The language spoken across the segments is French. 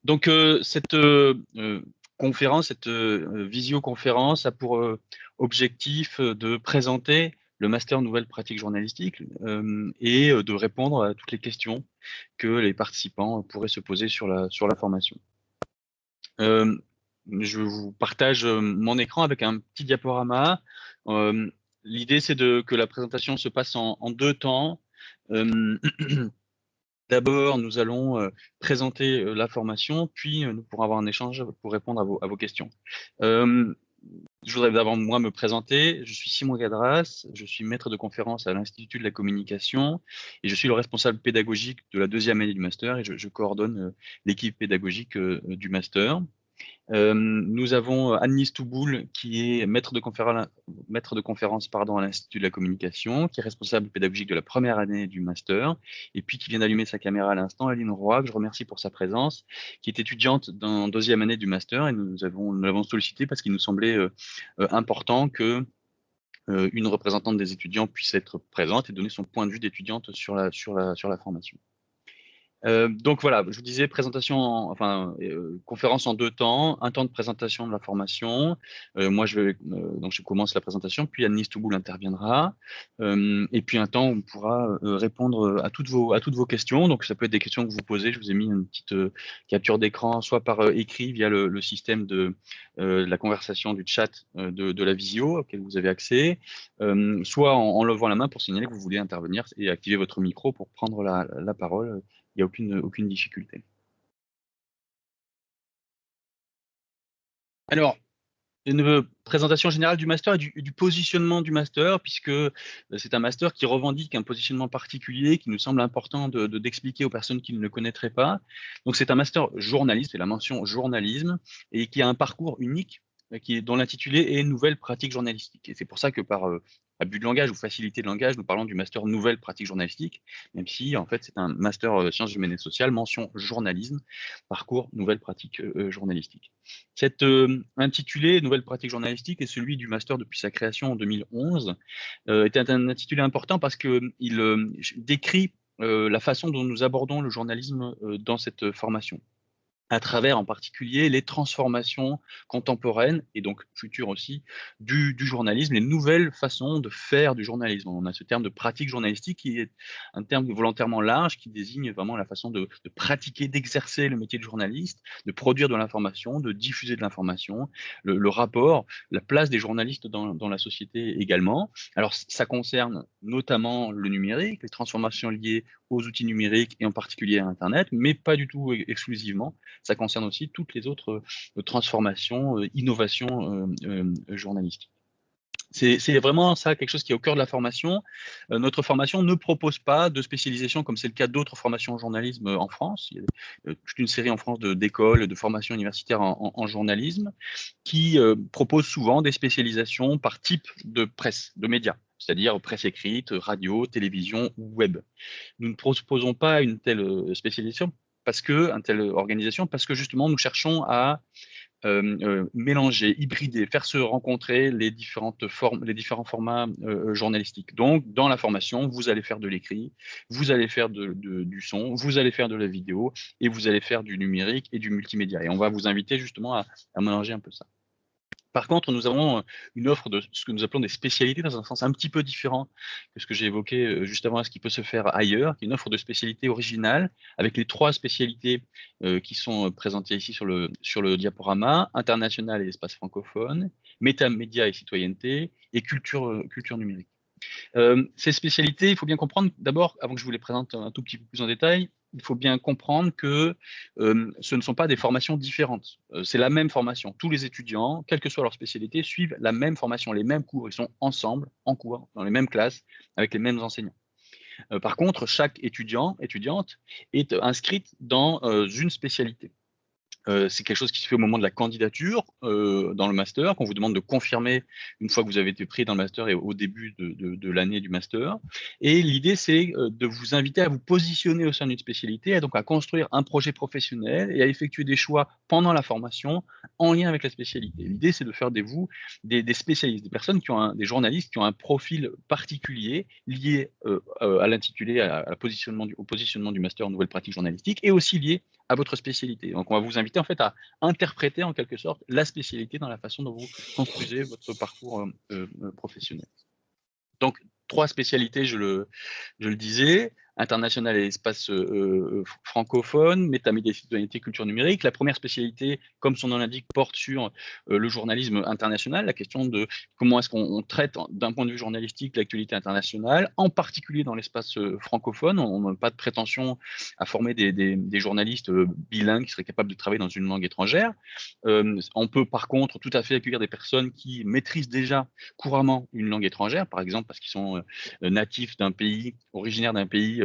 Donc, cette conférence, cette visioconférence a pour objectif de présenter le master nouvelles pratiques journalistiques et de répondre à toutes les questions que les participants pourraient se poser sur la formation. Je vous partage mon écran avec un petit diaporama. L'idée, c'est que la présentation se passe en deux temps. D'abord, nous allons présenter la formation, puis nous pourrons avoir un échange pour répondre à vos questions. Je voudrais d'abord moi me présenter. Je suis Simon Gadras, je suis maître de conférence à l'Institut de la communication et je suis le responsable pédagogique de la deuxième année du master et je coordonne l'équipe pédagogique du master. Nous avons Anne-Lise Touboul, qui est maître de conférence à l'Institut de la communication, qui est responsable pédagogique de la première année du master, et puis qui vient d'allumer sa caméra à l'instant, Aline Roy, que je remercie pour sa présence, qui est étudiante dans deuxième année du master, et nous l'avons sollicité parce qu'il nous semblait important que une représentante des étudiants puisse être présente et donner son point de vue d'étudiante sur la formation. Donc voilà, je vous disais conférence en deux temps, un temps de présentation de la formation. Moi, donc je commence la présentation, puis Anne-Lise Touboul interviendra, et puis un temps où on pourra répondre à toutes vos questions. Donc ça peut être des questions que vous posez. Je vous ai mis une petite capture d'écran, soit par écrit via le système de la conversation du chat de la visio auquel vous avez accès, soit en levant la main pour signaler que vous voulez intervenir et activer votre micro pour prendre la parole. Il n'y a aucune difficulté. Alors, une présentation générale du master et du positionnement du master, puisque c'est un master qui revendique un positionnement particulier qui nous semble important d'expliquer aux personnes qui ne le connaîtraient pas. Donc, c'est un master journaliste, c'est la mention journalisme, et qui a un parcours unique, dont l'intitulé est Nouvelles pratiques journalistiques. Et c'est pour ça que par abus de langage ou facilité de langage, nous parlons du master Nouvelles pratiques journalistiques, même si en fait c'est un master sciences humaines et sociales, mention journalisme, parcours Nouvelles pratiques journalistiques. Cet intitulé Nouvelles pratiques journalistiques est celui du master depuis sa création en 2011, était un intitulé important parce qu'il décrit la façon dont nous abordons le journalisme dans cette formation, à travers en particulier les transformations contemporaines et donc futures aussi du journalisme, les nouvelles façons de faire du journalisme. On a ce terme de pratique journalistique qui est un terme volontairement large qui désigne vraiment la façon de pratiquer, d'exercer le métier de journaliste, de produire de l'information, de diffuser de l'information, le rapport, la place des journalistes dans la société également. Alors ça concerne notamment le numérique, les transformations liées aux outils numériques et en particulier à Internet, mais pas du tout exclusivement. Ça concerne aussi toutes les autres transformations, innovations journalistiques. C'est vraiment ça, quelque chose qui est au cœur de la formation. Notre formation ne propose pas de spécialisation comme c'est le cas d'autres formations en journalisme en France. Il y a toute une série en France d'écoles, de formations universitaires en journalisme qui proposent souvent des spécialisations par type de presse, de médias, c'est-à-dire presse écrite, radio, télévision ou web. Nous ne proposons pas une telle spécialisation une telle organisation, parce que justement, nous cherchons à mélanger, hybrider, faire se rencontrer les différents formats journalistiques. Donc, dans la formation, vous allez faire de l'écrit, vous allez faire du son, vous allez faire de la vidéo, et vous allez faire du numérique et du multimédia. Et on va vous inviter justement à mélanger un peu ça. Par contre, nous avons une offre de ce que nous appelons des spécialités dans un sens un petit peu différent que ce que j'ai évoqué juste avant, ce qui peut se faire ailleurs, qui est une offre de spécialités originale avec les 3 spécialités qui sont présentées ici sur le diaporama: international et espace francophone, métamédia et citoyenneté, et culture numérique. Ces spécialités, il faut bien comprendre, d'abord, avant que je vous les présente un tout petit peu plus en détail, il faut bien comprendre que ce ne sont pas des formations différentes. C'est la même formation. Tous les étudiants, quelle que soit leur spécialité, suivent la même formation, les mêmes cours. Ils sont ensemble, en cours, dans les mêmes classes, avec les mêmes enseignants. Par contre, chaque étudiante est inscrite dans une spécialité. C'est quelque chose qui se fait au moment de la candidature dans le master, qu'on vous demande de confirmer une fois que vous avez été pris dans le master et au début de l'année du master. Et l'idée, c'est de vous inviter à vous positionner au sein d'une spécialité, et donc à construire un projet professionnel et à effectuer des choix pendant la formation en lien avec la spécialité. L'idée, c'est de faire de vous des spécialistes, des personnes des journalistes qui ont un profil particulier lié à l'intitulé, au positionnement du master en nouvelles pratiques journalistiques, et aussi lié à votre spécialité. Donc, on va vous inviter en fait à interpréter en quelque sorte la spécialité dans la façon dont vous construisez votre parcours professionnel. Donc, 3 spécialités, je le disais, international et espace francophone, métamédia, citoyenneté, culture numérique. La première spécialité, comme son nom l'indique, porte sur le journalisme international, la question de comment est-ce qu'on traite d'un point de vue journalistique l'actualité internationale, en particulier dans l'espace francophone. On n'a pas de prétention à former des journalistes bilingues qui seraient capables de travailler dans une langue étrangère. On peut par contre tout à fait accueillir des personnes qui maîtrisent déjà couramment une langue étrangère, par exemple parce qu'ils sont natifs d'un pays, originaires d'un pays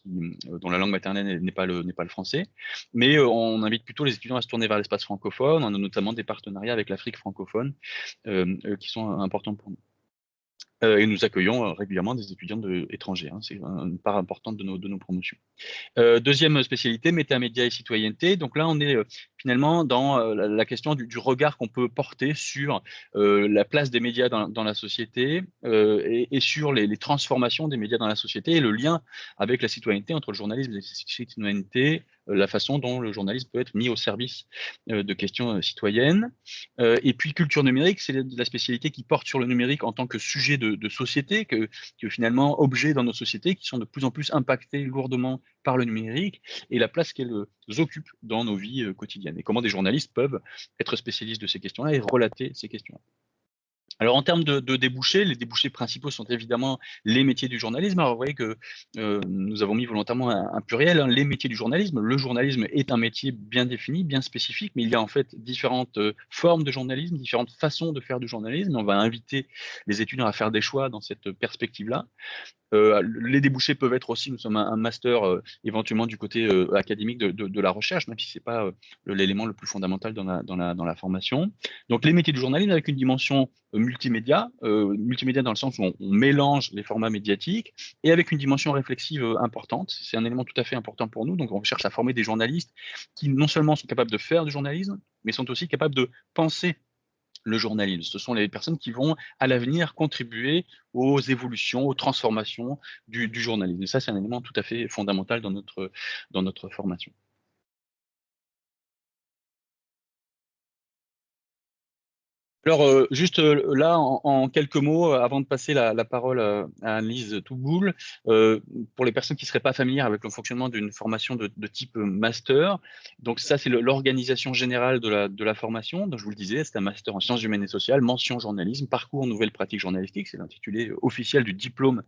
dont la langue maternelle n'est pas le français. Mais on invite plutôt les étudiants à se tourner vers l'espace francophone. On a notamment des partenariats avec l'Afrique francophone qui sont importants pour nous. Et nous accueillons régulièrement des étudiants étrangers. Hein, c'est une part importante de nos promotions. Deuxième spécialité, métamédia et citoyenneté. Donc là, on est finalement dans la question du regard qu'on peut porter sur la place des médias dans la société et sur les transformations des médias dans la société et le lien avec la citoyenneté, entre le journalisme et la citoyenneté, la façon dont le journalisme peut être mis au service de questions citoyennes. Et puis culture numérique, c'est la spécialité qui porte sur le numérique en tant que sujet de société, que finalement objet dans nos sociétés qui sont de plus en plus impactés lourdement par le numérique et la place qu'elles occupent dans nos vies quotidiennes et comment des journalistes peuvent être spécialistes de ces questions-là et relater ces questions-là. Alors en termes de débouchés, les débouchés principaux sont évidemment les métiers du journalisme. Alors vous voyez que nous avons mis volontairement un pluriel, hein, les métiers du journalisme. Le journalisme est un métier bien défini, bien spécifique, mais il y a en fait différentes formes de journalisme, différentes façons de faire du journalisme. On va inviter les étudiants à faire des choix dans cette perspective-là. Les débouchés peuvent être aussi, nous sommes un master éventuellement du côté académique de la recherche, même si ce n'est pas l'élément le plus fondamental dans la formation. Donc les métiers du journalisme avec une dimension multimédia dans le sens où on mélange les formats médiatiques et avec une dimension réflexive importante. C'est un élément tout à fait important pour nous. Donc on cherche à former des journalistes qui non seulement sont capables de faire du journalisme, mais sont aussi capables de penser le journalisme. Ce sont les personnes qui vont, à l'avenir, contribuer aux évolutions, aux transformations du journalisme. Et ça, c'est un élément tout à fait fondamental dans notre formation. Alors, juste là, en quelques mots, avant de passer la parole à Anne-Lise Touboul, pour les personnes qui ne seraient pas familières avec le fonctionnement d'une formation de type master, donc ça, c'est l'organisation générale de la formation. Donc, je vous le disais, c'est un master en sciences humaines et sociales, mention journalisme, parcours nouvelles pratiques journalistiques, c'est l'intitulé officiel du diplôme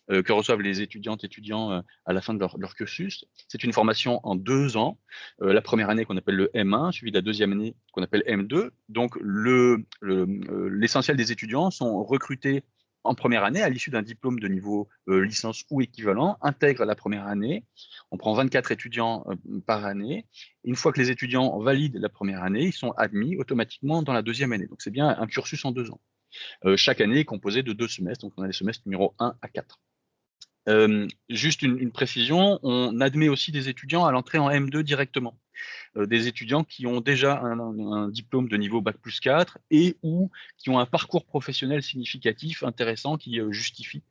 que reçoivent les étudiantes et étudiants à la fin de leur cursus. C'est une formation en 2 ans. La première année qu'on appelle le M1, suivi de la deuxième année qu'on appelle M2. Donc, l'essentiel des étudiants sont recrutés en première année à l'issue d'un diplôme de niveau licence ou équivalent, intègrent la première année. On prend 24 étudiants par année. Une fois que les étudiants valident la première année, ils sont admis automatiquement dans la deuxième année. Donc, c'est bien un cursus en 2 ans. Chaque année est composée de 2 semestres. Donc, on a les semestres numéro 1 à 4. Juste une précision, on admet aussi des étudiants à l'entrée en M2 directement. Des étudiants qui ont déjà un diplôme de niveau Bac plus 4 et ou qui ont un parcours professionnel significatif, intéressant, qui justifie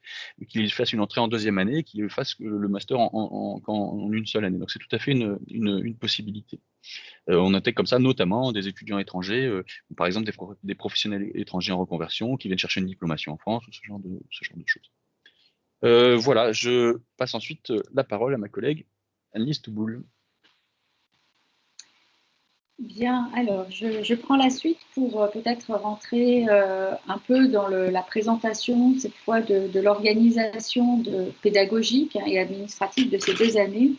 qu'ils fassent une entrée en deuxième année et qu'ils fassent le master en une seule année. Donc c'est tout à fait une possibilité. On intègre comme ça notamment des étudiants étrangers, par exemple des professionnels étrangers en reconversion qui viennent chercher une diplomation en France, ou ce genre de choses. Voilà, je passe ensuite la parole à ma collègue Anne-Lise Touboul. Bien, alors je prends la suite pour peut-être rentrer un peu dans la présentation, cette fois de l'organisation pédagogique et administrative de ces 2 années.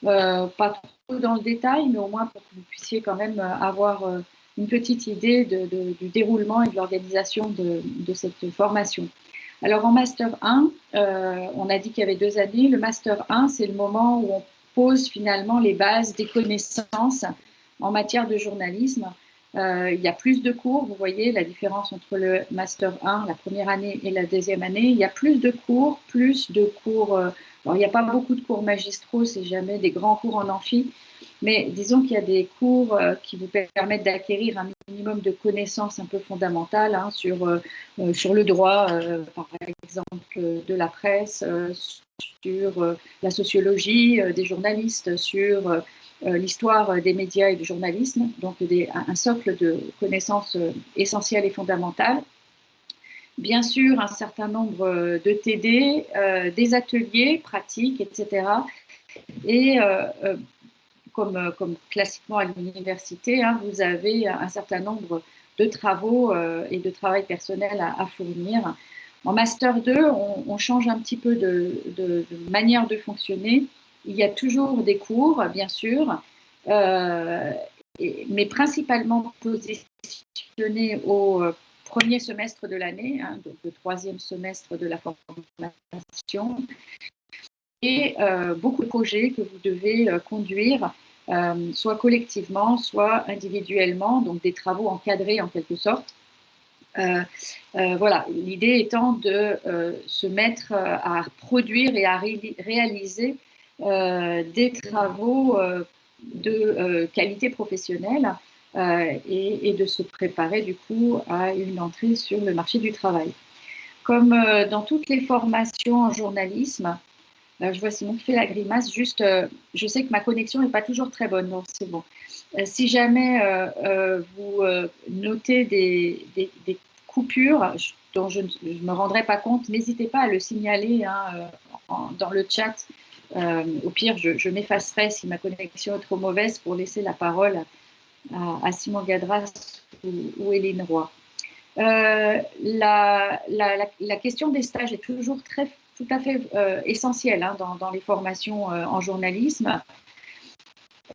Pas trop dans le détail, mais au moins pour que vous puissiez quand même avoir une petite idée du déroulement et de l'organisation de cette formation. Alors en Master 1, on a dit qu'il y avait 2 années. Le Master 1, c'est le moment où on pose finalement les bases des connaissances en matière de journalisme. Il y a plus de cours, vous voyez la différence entre le Master 1, la première année, et la deuxième année. Il y a plus de cours. Alors, il n'y a pas beaucoup de cours magistraux, c'est jamais des grands cours en amphi, mais disons qu'il y a des cours qui vous permettent d'acquérir un minimum de connaissances un peu fondamentales sur le droit, par exemple, de la presse, sur la sociologie des journalistes, sur l'histoire des médias et du journalisme, donc un socle de connaissances essentielles et fondamentales. Bien sûr, un certain nombre de TD, des ateliers pratiques, etc. Et comme classiquement à l'université, hein, vous avez un certain nombre de travaux et de travail personnel à fournir. En Master 2, on change un petit peu de manière de fonctionner. Il y a toujours des cours, bien sûr, mais principalement positionnés au premier semestre de l'année, hein, donc le troisième semestre de la formation, et beaucoup de projets que vous devez conduire, soit collectivement, soit individuellement, donc des travaux encadrés en quelque sorte. Voilà, l'idée étant de se mettre à produire et à réaliser des travaux de qualité professionnelle et de se préparer du coup à une entrée sur le marché du travail. Comme dans toutes les formations en journalisme, je vois Simon qui fait la grimace, juste, je sais que ma connexion n'est pas toujours très bonne, donc c'est bon. Si jamais vous notez des coupures dont je ne me rendrai pas compte, n'hésitez pas à le signaler hein, dans le chat. Au pire, je m'effacerai si ma connexion est trop mauvaise pour laisser la parole à Simon Gadras ou Hélène Roy. La question des stages est toujours tout à fait essentielle hein, dans les formations en journalisme.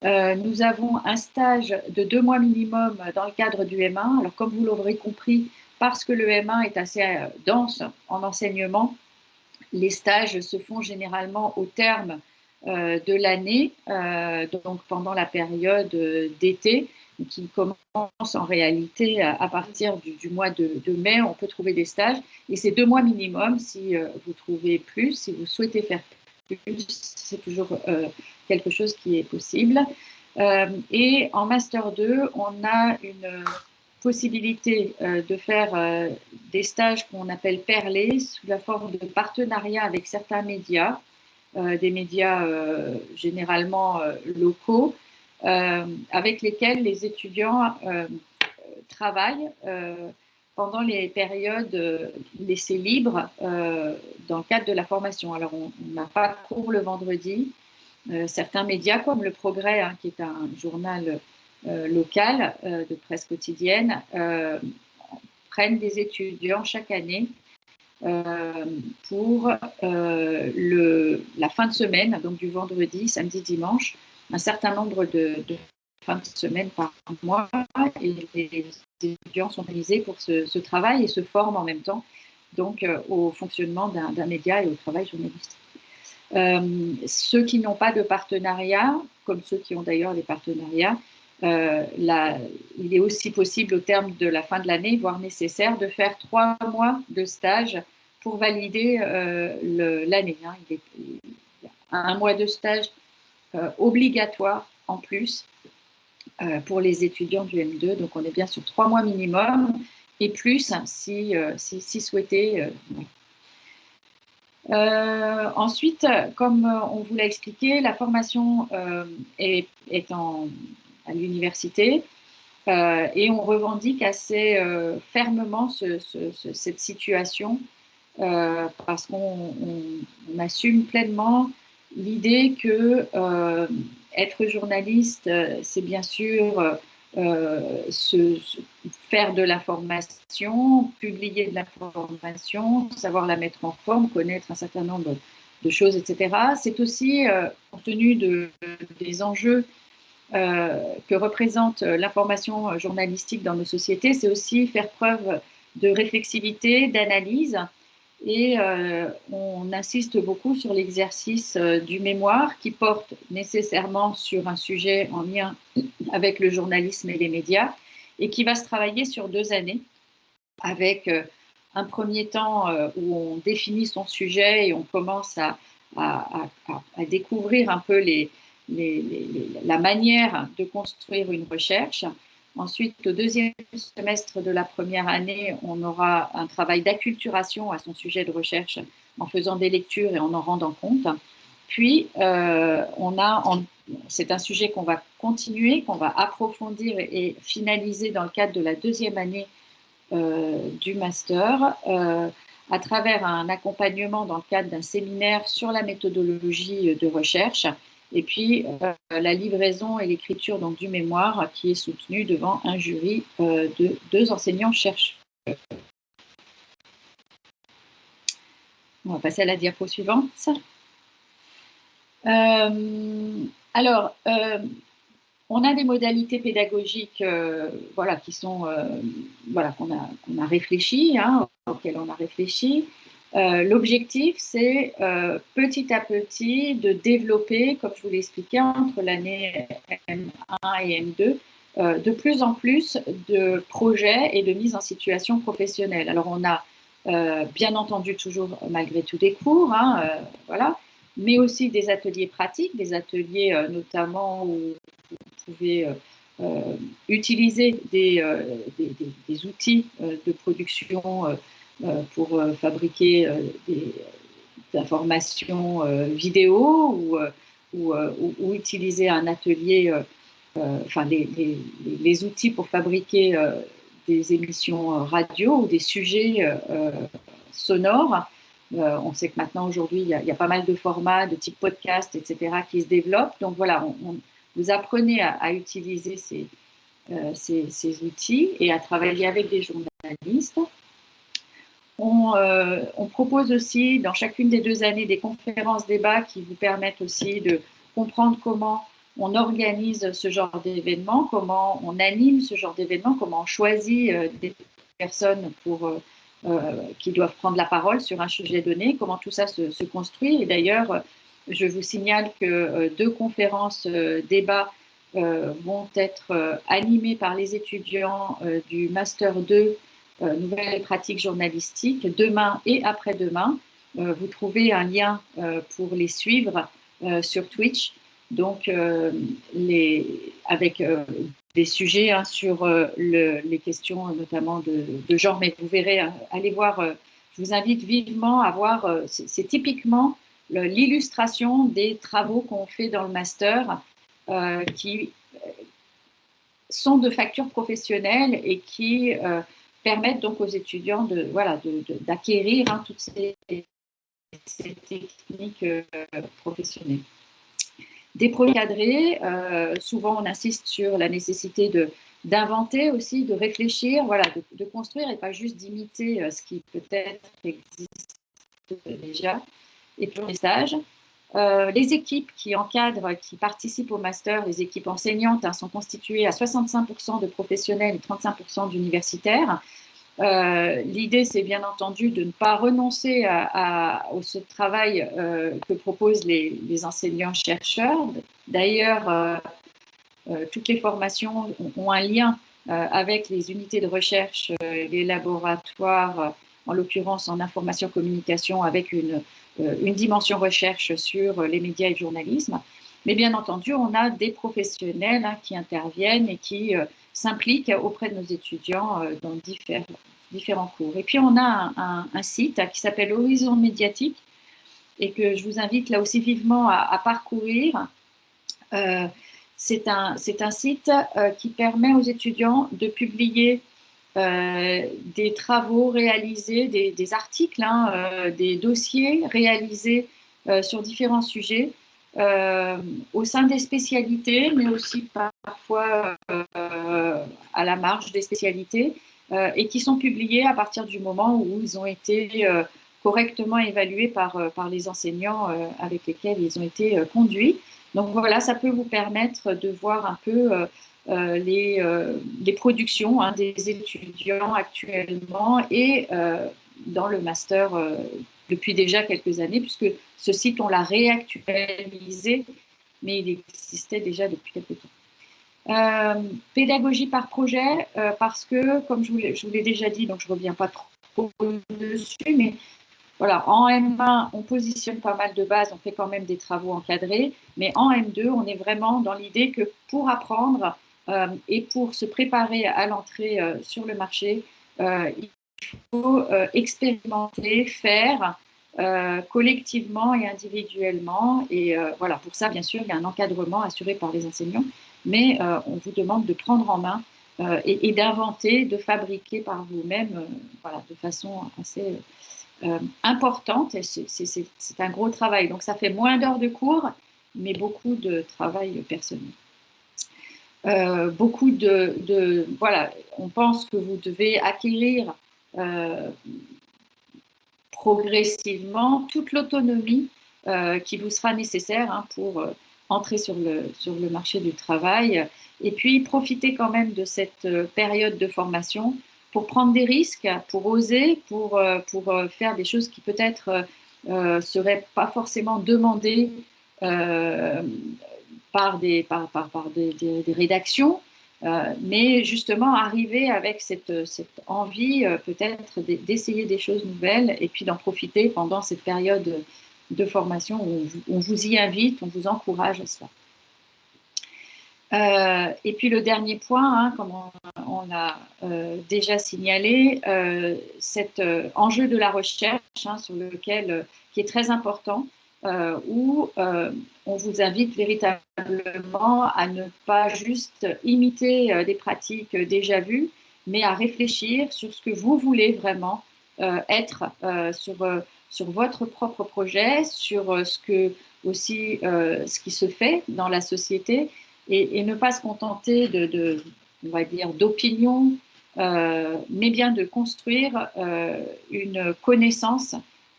Nous avons un stage de 2 mois minimum dans le cadre du M1. Alors, comme vous l'aurez compris, parce que le M1 est assez dense en enseignement, les stages se font généralement au terme de l'année, donc pendant la période d'été, qui commence en réalité à partir du mois de mai. On peut trouver des stages et c'est 2 mois minimum. Si vous trouvez plus, si vous souhaitez faire plus, c'est toujours quelque chose qui est possible. Et en Master 2, on a une possibilité de faire des stages qu'on appelle perlés sous la forme de partenariat avec certains médias, des médias généralement locaux, avec lesquels les étudiants travaillent pendant les périodes laissées libres dans le cadre de la formation. Alors, on n'a pas cours le vendredi. Certains médias, comme Le Progrès, hein, qui est un journal local de presse quotidienne, prennent des étudiants chaque année pour la fin de semaine, donc du vendredi, samedi, dimanche, un certain nombre de fins de semaine par mois, et les étudiants sont organisés pour ce travail et se forment en même temps donc au fonctionnement d'un média et au travail journalistique. Ceux qui n'ont pas de partenariat, comme ceux qui ont d'ailleurs des partenariats, il est aussi possible au terme de la fin de l'année, voire nécessaire, de faire 3 mois de stage pour valider l'année. Hein. Il y a 1 mois de stage obligatoire en plus pour les étudiants du M2. Donc on est bien sur 3 mois minimum et plus si souhaité. Ensuite, comme on vous l'a expliqué, la formation est à l'université et on revendique assez fermement cette situation parce qu'on assume pleinement l'idée que être journaliste, c'est bien sûr faire de l'information, publier de l'information, savoir la mettre en forme, connaître un certain nombre de choses, etc. C'est aussi, compte tenu des enjeux que représente l'information journalistique dans nos sociétés, c'est aussi faire preuve de réflexivité, d'analyse. Et on insiste beaucoup sur l'exercice du mémoire qui porte nécessairement sur un sujet en lien avec le journalisme et les médias et qui va se travailler sur 2 années avec un premier temps où on définit son sujet et on commence à découvrir un peu la manière de construire une recherche. Ensuite, au 2e semestre de la première année, on aura un travail d'acculturation à son sujet de recherche en faisant des lectures et en rendant compte. Puis, c'est un sujet qu'on va continuer, qu'on va approfondir et finaliser dans le cadre de la deuxième année du master, à travers un accompagnement dans le cadre d'un séminaire sur la méthodologie de recherche, et puis la livraison et l'écriture donc, du mémoire qui est soutenu devant un jury de 2 enseignants-chercheurs. On va passer à la diapo suivante. Alors, on a des modalités pédagogiques voilà, qui sont, voilà, qu'on a réfléchi, hein, auxquelles on a réfléchi. L'objectif, c'est petit à petit de développer, comme je vous l'ai expliqué, entre l'année M1 et M2, de plus en plus de projets et de mise en situation professionnelle. Alors, on a bien entendu toujours, malgré tout, des cours, hein, voilà, mais aussi des ateliers pratiques, des ateliers notamment où vous pouvez utiliser des outils de production pour fabriquer des informations vidéo ou utiliser un atelier, enfin les outils pour fabriquer des émissions radio ou des sujets sonores. On sait que maintenant, aujourd'hui, il y a pas mal de formats de type podcast, etc., qui se développent. Donc voilà, vous apprenez à utiliser ces outils et à travailler avec des journalistes. On propose aussi dans chacune des 2 années des conférences débats qui vous permettent aussi de comprendre comment on organise ce genre d'événement, comment on anime ce genre d'événement, comment on choisit des personnes qui doivent prendre la parole sur un sujet donné, comment tout ça se construit. Et d'ailleurs, je vous signale que 2 conférences débats vont être animées par les étudiants du Master 2 nouvelles pratiques journalistiques, demain et après-demain. Vous trouvez un lien pour les suivre sur Twitch, donc avec des sujets hein, sur les questions notamment de genre, mais vous verrez, allez voir, je vous invite vivement à voir, c'est typiquement l'illustration des travaux qu'on fait dans le master qui sont de facture professionnelle et qui permettent donc aux étudiants d'acquérir hein, toutes ces techniques professionnelles. Des projets cadrés, souvent on insiste sur la nécessité d'inventer aussi, de réfléchir, voilà, de construire et pas juste d'imiter ce qui peut-être existe déjà. Et puis les stages. Les équipes qui encadrent, qui participent au master, les équipes enseignantes hein, sont constituées à 65% de professionnels et 35% d'universitaires. L'idée, c'est bien entendu de ne pas renoncer au travail que proposent les enseignants-chercheurs. D'ailleurs, toutes les formations ont un lien avec les unités de recherche, les laboratoires, en l'occurrence en information-communication, avec une dimension recherche sur les médias et le journalisme. Mais bien entendu, on a des professionnels hein, qui interviennent et qui s'impliquent auprès de nos étudiants dans différents cours. Et puis, on a un site qui s'appelle Horizon Médiatique et que je vous invite là aussi vivement à parcourir. C'est un site qui permet aux étudiants de publier des travaux réalisés, des articles, hein, des dossiers réalisés sur différents sujets au sein des spécialités, mais aussi parfois à la marge des spécialités, et qui sont publiés à partir du moment où ils ont été correctement évalués par les enseignants avec lesquels ils ont été conduits. Donc voilà, ça peut vous permettre de voir un peu les productions hein, des étudiants actuellement et dans le master depuis déjà quelques années, puisque ce site, on l'a réactualisé, mais il existait déjà depuis quelques temps. Pédagogie par projet, parce que, comme je vous l'ai déjà dit, donc je ne reviens pas trop dessus, mais voilà, en M1, on positionne pas mal de bases, on fait quand même des travaux encadrés, mais en M2, on est vraiment dans l'idée que pour apprendre et pour se préparer à l'entrée sur le marché, il faut expérimenter, faire, collectivement et individuellement. Et voilà, pour ça, bien sûr, il y a un encadrement assuré par les enseignants, mais on vous demande de prendre en main et d'inventer, de fabriquer par vous-même, voilà, de façon assez importante. Et c'est un gros travail. Donc, ça fait moins d'heures de cours, mais beaucoup de travail personnel. Beaucoup voilà, on pense que vous devez acquérir progressivement toute l'autonomie qui vous sera nécessaire hein, pour entrer sur le marché du travail et puis profiter quand même de cette période de formation pour prendre des risques, pour oser, pour faire des choses qui peut-être seraient pas forcément demandées par des rédactions, mais justement arriver avec cette envie peut-être d'essayer des choses nouvelles et puis d'en profiter pendant cette période de formation où on vous y invite, on vous encourage à cela. Et puis le dernier point, hein, comme on l'a déjà signalé, cet enjeu de la recherche hein, sur lequel, qui est très important, où on vous invite véritablement à ne pas juste imiter des pratiques déjà vues, mais à réfléchir sur ce que vous voulez vraiment être sur votre propre projet, sur ce qui se fait dans la société et ne pas se contenter on va dire, d'opinions, mais bien de construire une connaissance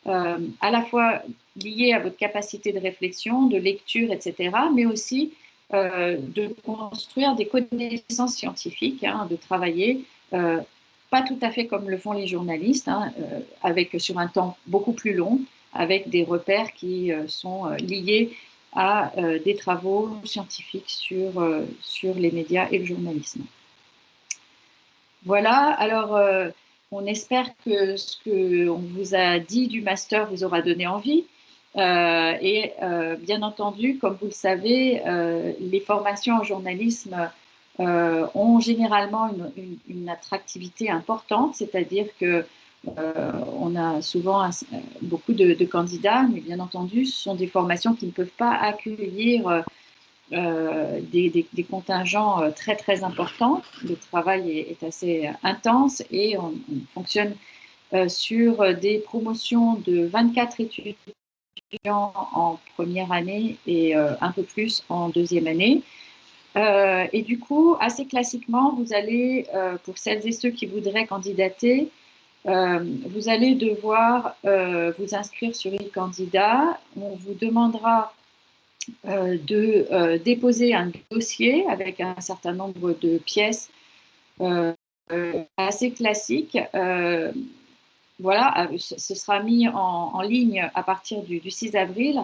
à la fois liée à votre capacité de réflexion, de lecture, etc., mais aussi de construire des connaissances scientifiques, hein, de travailler, pas tout à fait comme le font les journalistes, hein, sur un temps beaucoup plus long, avec des repères qui sont liés à des travaux scientifiques sur les médias et le journalisme. Voilà, alors on espère que ce qu'on vous a dit du master vous aura donné envie. Et bien entendu, comme vous le savez, les formations en journalisme ont généralement une attractivité importante, c'est-à-dire que on a souvent beaucoup de candidats, mais bien entendu, ce sont des formations qui ne peuvent pas accueillir des contingents très très importants. Le travail est assez intense et on fonctionne sur des promotions de 24 étudiants en première année et un peu plus en deuxième année. Et du coup, assez classiquement, vous allez, pour celles et ceux qui voudraient candidater, vous allez devoir vous inscrire sur e-candidat. On vous demandera de déposer un dossier avec un certain nombre de pièces assez classiques. Voilà, ce sera mis en ligne à partir du 6 avril.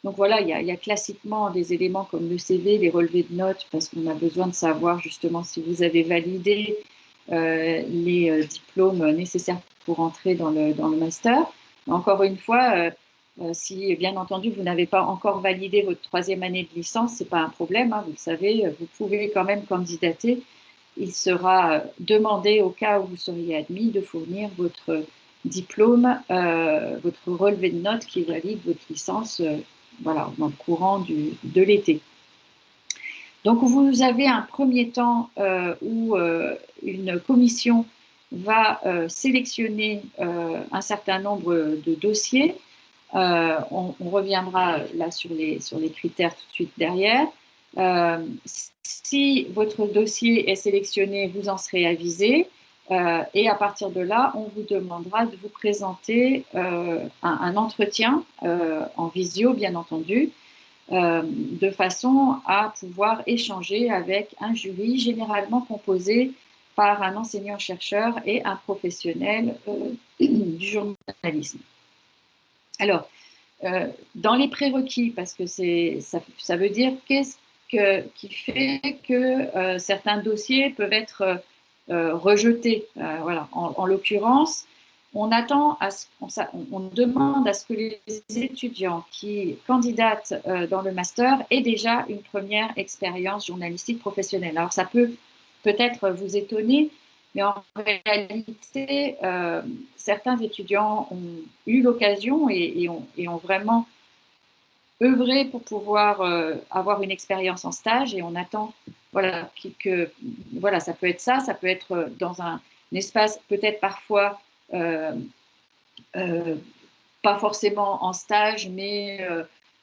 Donc voilà, il y a classiquement des éléments comme le CV, les relevés de notes, parce qu'on a besoin de savoir justement si vous avez validé les diplômes nécessaires pour entrer dans le master. Encore une fois, si bien entendu vous n'avez pas encore validé votre troisième année de licence, ce n'est pas un problème, hein, vous le savez, vous pouvez quand même candidater. Il sera demandé au cas où vous seriez admis de fournir votre diplôme, votre relevé de notes qui valide votre licence voilà, dans le courant de l'été. Donc vous avez un premier temps où une commission va sélectionner un certain nombre de dossiers. On reviendra là sur les critères tout de suite derrière. Si votre dossier est sélectionné, vous en serez avisé. Et à partir de là, on vous demandera de vous présenter un entretien en visio, bien entendu, de façon à pouvoir échanger avec un jury généralement composé par un enseignant-chercheur et un professionnel du journalisme. Alors, dans les prérequis, parce que ça veut dire qu'est-ce qui fait que certains dossiers peuvent être rejetés. Voilà. En l'occurrence, on demande à ce que les étudiants qui candidatent dans le master aient déjà une première expérience journalistique professionnelle. Alors, ça peut peut-être vous étonner, Mais en réalité, certains étudiants ont eu l'occasion et ont vraiment œuvré pour pouvoir avoir une expérience en stage, et on attend voilà, voilà, ça peut être ça, ça peut être dans un espace peut-être parfois pas forcément en stage, mais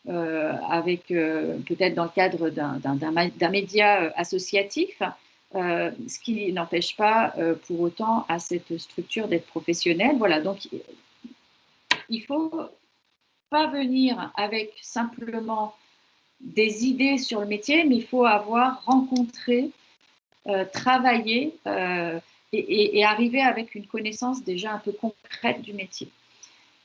avec peut-être dans le cadre d'un média associatif, ce qui n'empêche pas pour autant à cette structure d'être professionnelle. Voilà, donc il ne faut pas venir avec simplement des idées sur le métier, mais il faut avoir rencontré, travaillé et arriver avec une connaissance déjà un peu concrète du métier.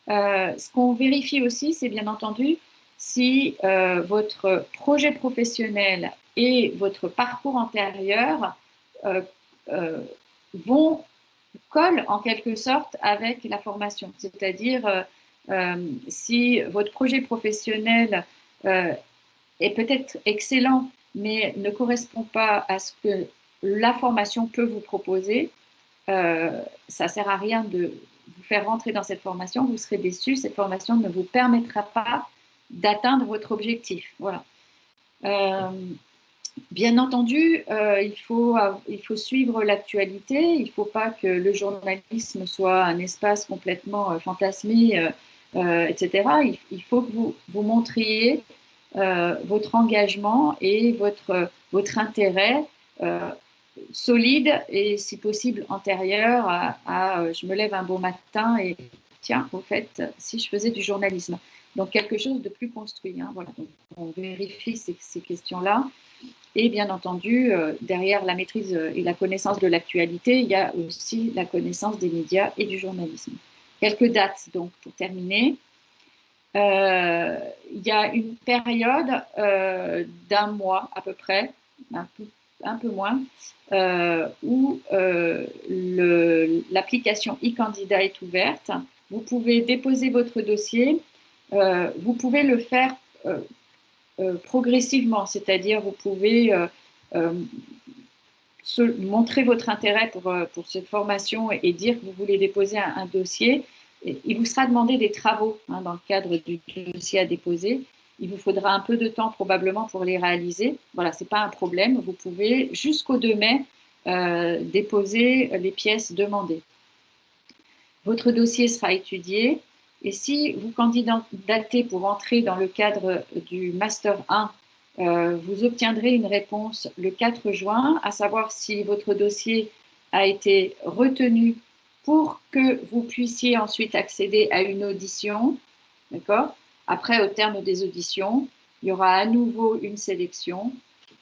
Ce qu'on vérifie aussi, c'est bien entendu si votre projet professionnel et votre parcours antérieur collent en quelque sorte avec la formation. C'est-à-dire, si votre projet professionnel est peut-être excellent, mais ne correspond pas à ce que la formation peut vous proposer, ça ne sert à rien de vous faire rentrer dans cette formation, vous serez déçu, cette formation ne vous permettra pas d'atteindre votre objectif. Voilà. Bien entendu, il faut suivre l'actualité, il ne faut pas que le journalisme soit un espace complètement fantasmé, etc. Il faut que vous montriez votre engagement et votre intérêt solide et si possible antérieur à je me lève un beau matin et tiens, au fait, si je faisais du journalisme. Donc quelque chose de plus construit. Hein, voilà. Donc, on vérifie ces questions-là. Et bien entendu, derrière la maîtrise et la connaissance de l'actualité, il y a aussi la connaissance des médias et du journalisme. Quelques dates donc pour terminer. Il y a une période d'un mois à peu près, un peu moins, où l'application e-candidat est ouverte. Vous pouvez déposer votre dossier. Vous pouvez le faire progressivement, c'est-à-dire vous pouvez montrer votre intérêt pour cette formation et dire que vous voulez déposer un dossier. Il vous sera demandé des travaux dans le cadre du dossier à déposer. Il vous faudra un peu de temps probablement pour les réaliser. Voilà, ce n'est pas un problème. Vous pouvez jusqu'au 2 mai déposer les pièces demandées. Votre dossier sera étudié et si vous candidatez pour entrer dans le cadre du Master 1, vous obtiendrez une réponse le 4 juin, à savoir si votre dossier a été retenu pour que vous puissiez ensuite accéder à une audition. D'accord ? Après, au terme des auditions, il y aura à nouveau une sélection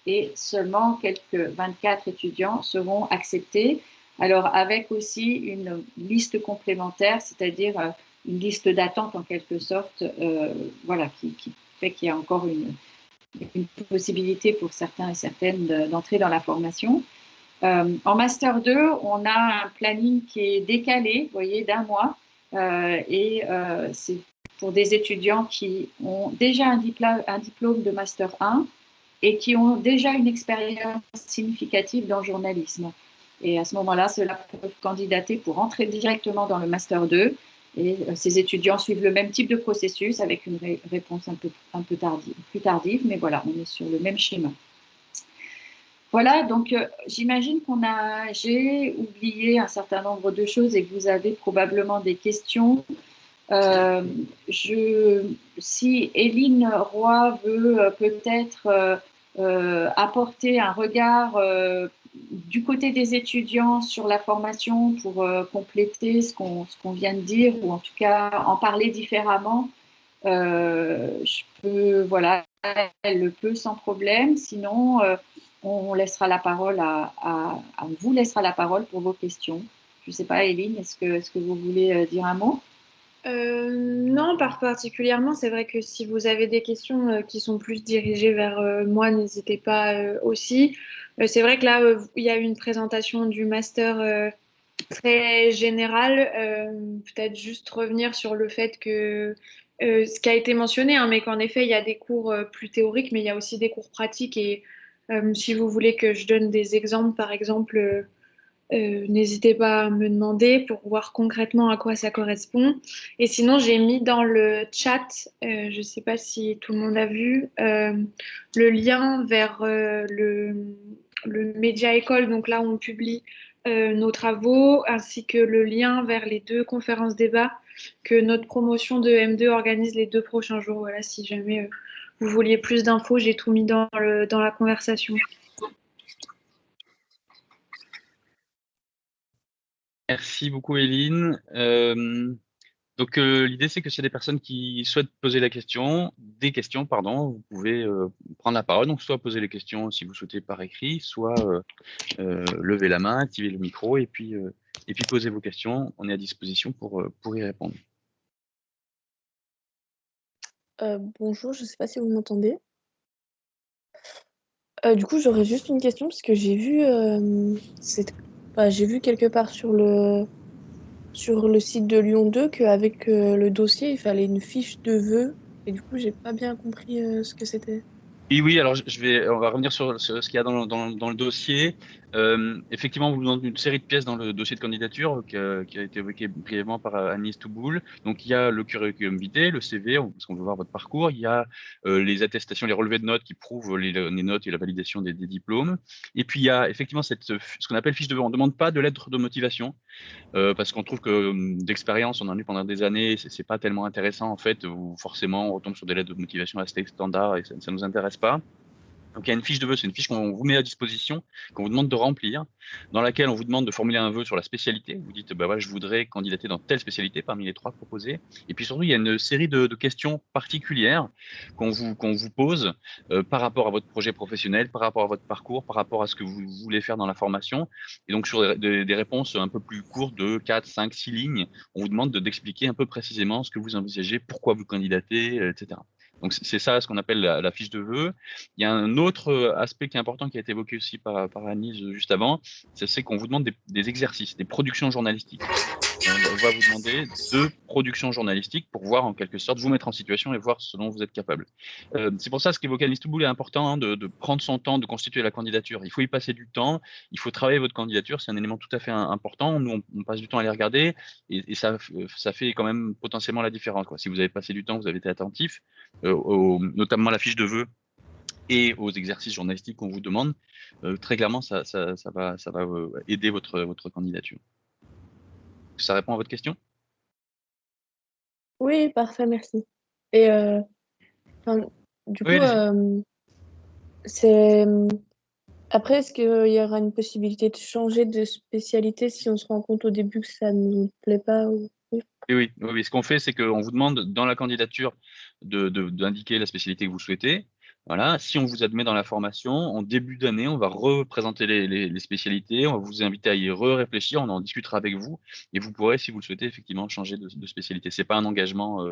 et seulement quelques 24 étudiants seront acceptés. Alors, avec aussi une liste complémentaire, c'est-à-dire une liste d'attente en quelque sorte, voilà, qui fait qu'il y a encore une possibilité pour certains et certaines d'entrer dans la formation. En Master 2, on a un planning qui est décalé, vous voyez, d'un mois, et c'est pour des étudiants qui ont déjà un diplôme de Master 1 et qui ont déjà une expérience significative dans le journalisme. Et à ce moment-là, ceux-là peuvent candidater pour entrer directement dans le Master 2. Et ces étudiants suivent le même type de processus avec une réponse un peu tardive, plus tardive, mais voilà, on est sur le même schéma. Voilà, donc j'imagine j'ai oublié un certain nombre de choses et que vous avez probablement des questions. Si Éline Roy veut peut-être apporter un regard du côté des étudiants sur la formation pour compléter ce qu'on vient de dire ou en tout cas en parler différemment, voilà, elle le peut sans problème. Sinon, on laissera la parole on vous laissera la parole pour vos questions. Je ne sais pas, Éline, est-ce que vous voulez dire un mot? Non, pas particulièrement. C'est vrai que si vous avez des questions qui sont plus dirigées vers moi, n'hésitez pas aussi. C'est vrai que là, il y a eu une présentation du master très générale. Peut-être juste revenir sur le fait que ce qui a été mentionné, hein, mais qu'en effet, il y a des cours plus théoriques, mais il y a aussi des cours pratiques. Et si vous voulez que je donne des exemples, par exemple, n'hésitez pas à me demander pour voir concrètement à quoi ça correspond. Et sinon, j'ai mis dans le chat, je ne sais pas si tout le monde a vu, le lien vers le Média École, donc là où on publie nos travaux, ainsi que le lien vers les 2 conférences débats que notre promotion de M2 organise les 2 prochains jours. Voilà, si jamais vous vouliez plus d'infos, j'ai tout mis dans la conversation. Merci beaucoup, Éline. Donc, l'idée, c'est que s'il y a des personnes qui souhaitent poser des questions, pardon, vous pouvez prendre la parole. Donc, soit poser les questions si vous souhaitez par écrit, soit lever la main, activer le micro et puis poser vos questions. On est à disposition pour y répondre. Bonjour, je ne sais pas si vous m'entendez. Du coup, j'aurais juste une question parce que j'ai vu, j'ai vu quelque part sur le site de Lyon 2 qu'avec le dossier, il fallait une fiche de vœux. Et du coup, j'ai pas bien compris ce que c'était. Oui, alors on va revenir sur ce qu'il y a dans le dossier. Effectivement, on vous demande une série de pièces dans le dossier de candidature qui a été évoqué brièvement par Agnès Touboul. Donc, il y a le curriculum vitae, le CV, parce qu'on veut voir votre parcours. Il y a les attestations, les relevés de notes qui prouvent les notes et la validation des diplômes. Et puis, il y a effectivement ce qu'on appelle fiche de vœux. On ne demande pas de lettre de motivation. Parce qu'on trouve que d'expérience, on en a eu pendant des années, c'est pas tellement intéressant en fait, où forcément on retombe sur des lettres de motivation assez standard et ça nous intéresse pas. Donc il y a une fiche de vœux, c'est une fiche qu'on vous met à disposition, qu'on vous demande de remplir, dans laquelle on vous demande de formuler un vœu sur la spécialité. Vous dites, bah voilà, je voudrais candidater dans telle spécialité parmi les 3 proposées. Et puis surtout, il y a une série de questions particulières qu'on vous pose par rapport à votre projet professionnel, par rapport à votre parcours, par rapport à ce que vous voulez faire dans la formation. Et donc sur des réponses un peu plus courtes de 4, 5, 6 lignes, on vous demande d'expliquer un peu précisément ce que vous envisagez, pourquoi vous candidatez, etc. Donc c'est ça ce qu'on appelle la fiche de vœux. Il y a un autre aspect qui est important qui a été évoqué aussi par Anise juste avant, c'est qu'on vous demande des exercices, des productions journalistiques. On va vous demander 2 productions journalistiques pour voir en quelque sorte, vous mettre en situation et voir ce dont vous êtes capable. C'est pour ça ce qu'évoquait Agnès Touboul est important de prendre son temps de constituer la candidature. Il faut y passer du temps, il faut travailler votre candidature, c'est un élément tout à fait important. Nous, on passe du temps à les regarder et ça fait quand même potentiellement la différence, quoi. Si vous avez passé du temps, vous avez été attentif, notamment la fiche de vœux et aux exercices journalistiques qu'on vous demande, très clairement, ça va aider votre candidature. Ça répond à votre question? Oui, parfait, merci. Et du coup, Oui, c'est après, est-ce qu'il y aura une possibilité de changer de spécialité si on se rend compte au début que ça ne nous plaît pas Oui. oui. Ce qu'on fait, c'est qu'on vous demande dans la candidature d'indiquer la spécialité que vous souhaitez. Voilà. Si on vous admet dans la formation, en début d'année, on va représenter les spécialités, on va vous inviter à y réfléchir, on en discutera avec vous, et vous pourrez, si vous le souhaitez, effectivement changer de spécialité. C'est pas un engagement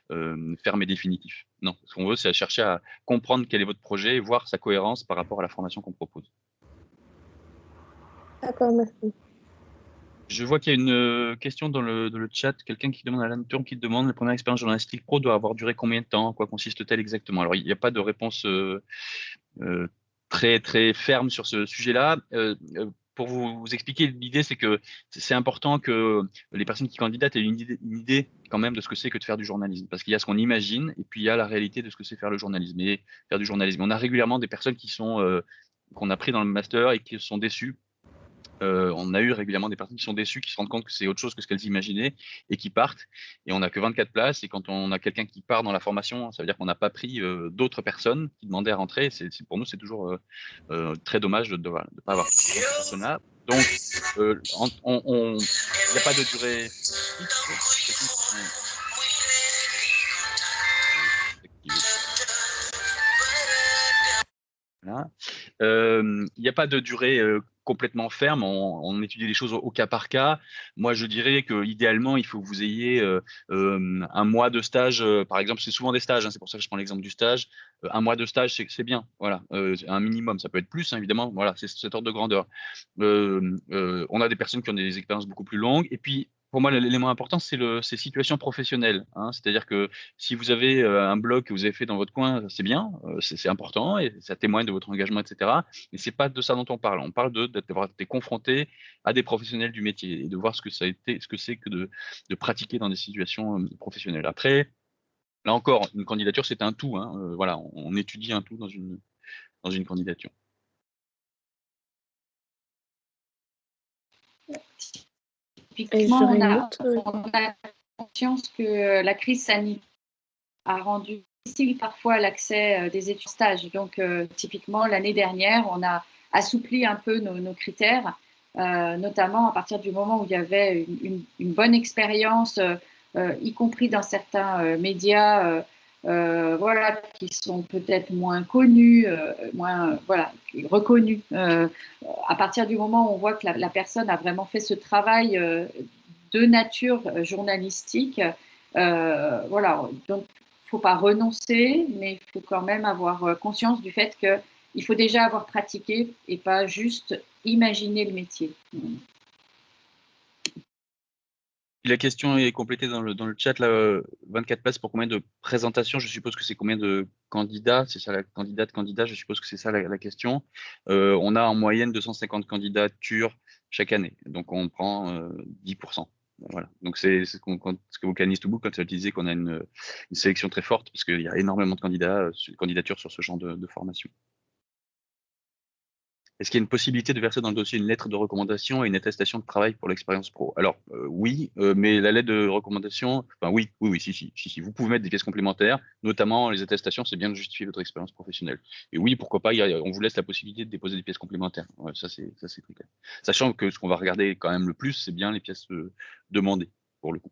ferme et définitif. Non, ce qu'on veut, c'est chercher à comprendre quel est votre projet et voir sa cohérence par rapport à la formation qu'on propose. D'accord, merci. Je vois qu'il y a une question dans le chat, quelqu'un qui demande à Alan Tourne qui demande la première expérience journalistique pro doit avoir duré combien de temps? En quoi consiste-t-elle exactement? Alors, il n'y a pas de réponse très très ferme sur ce sujet-là. Pour vous expliquer, l'idée c'est que c'est important que les personnes qui candidatent aient une idée quand même de ce que c'est que de faire du journalisme, parce qu'il y a ce qu'on imagine et puis il y a la réalité de ce que c'est faire le journalisme et faire du journalisme. On a régulièrement des personnes qu'on a pris dans le master et qui sont déçues. On a eu régulièrement des personnes qui sont déçues, qui se rendent compte que c'est autre chose que ce qu'elles imaginaient et qui partent. Et on n'a que 24 places. Et quand on a quelqu'un qui part dans la formation, ça veut dire qu'on n'a pas pris d'autres personnes qui demandaient à rentrer. Pour nous, c'est toujours très dommage de ne pas avoir pris ces personnes-là. Donc, il n'y a pas de durée fixe. Voilà. Il n'y a pas de durée complètement ferme, on étudie les choses au cas par cas. Moi, je dirais que idéalement, il faut que vous ayez un mois de stage. Par exemple, c'est souvent des stages, hein, c'est pour ça que je prends l'exemple du stage. Un mois de stage, c'est bien, voilà, un minimum. Ça peut être plus, hein, évidemment. Voilà, c'est cet ordre de grandeur. On a des personnes qui ont des expériences beaucoup plus longues. Et puis, pour moi, l'élément important, c'est situation professionnelle, hein. C'est-à-dire que si vous avez un blog que vous avez fait dans votre coin, c'est bien, c'est important et ça témoigne de votre engagement, et cetera. Mais c'est pas de ça dont on parle. On parle d'avoir été confronté à des professionnels du métier et de voir ce que ça a été, ce que c'est que de pratiquer dans des situations professionnelles. Après, là encore, une candidature, c'est un tout, hein. Voilà, on étudie un tout dans une candidature. Typiquement, j'aurais on une a, autre. on a conscience que la crise sanitaire a rendu difficile parfois l'accès des études stage. Donc, typiquement, l'année dernière, on a assoupli un peu nos critères, notamment à partir du moment où il y avait une bonne expérience, y compris dans certains médias, voilà, qui sont peut-être moins connus, moins voilà, reconnus. À partir du moment où on voit que la personne a vraiment fait ce travail de nature journalistique, voilà, donc il ne faut pas renoncer, mais il faut quand même avoir conscience du fait qu'il faut déjà avoir pratiqué et pas juste imaginer le métier. La question est complétée dans le chat, là, 24 places pour combien de présentations? Je suppose que c'est combien de candidats? C'est ça, la candidat, je suppose que c'est ça la question. On a en moyenne 250 candidatures chaque année, donc on prend 10%. Voilà. Donc c'est ce que vocalise to book quand elle disait qu'on a une sélection très forte, parce qu'il y a énormément de candidatures sur ce genre de formation. Est-ce qu'il y a une possibilité de verser dans le dossier une lettre de recommandation et une attestation de travail pour l'expérience pro? Alors, oui, mais la lettre de recommandation, enfin oui, si. Vous pouvez mettre des pièces complémentaires, notamment les attestations, c'est bien de justifier votre expérience professionnelle. Et oui, pourquoi pas, on vous laisse la possibilité de déposer des pièces complémentaires. Ouais, ça, c'est très clair. Sachant que ce qu'on va regarder quand même le plus, c'est bien les pièces demandées, pour le coup.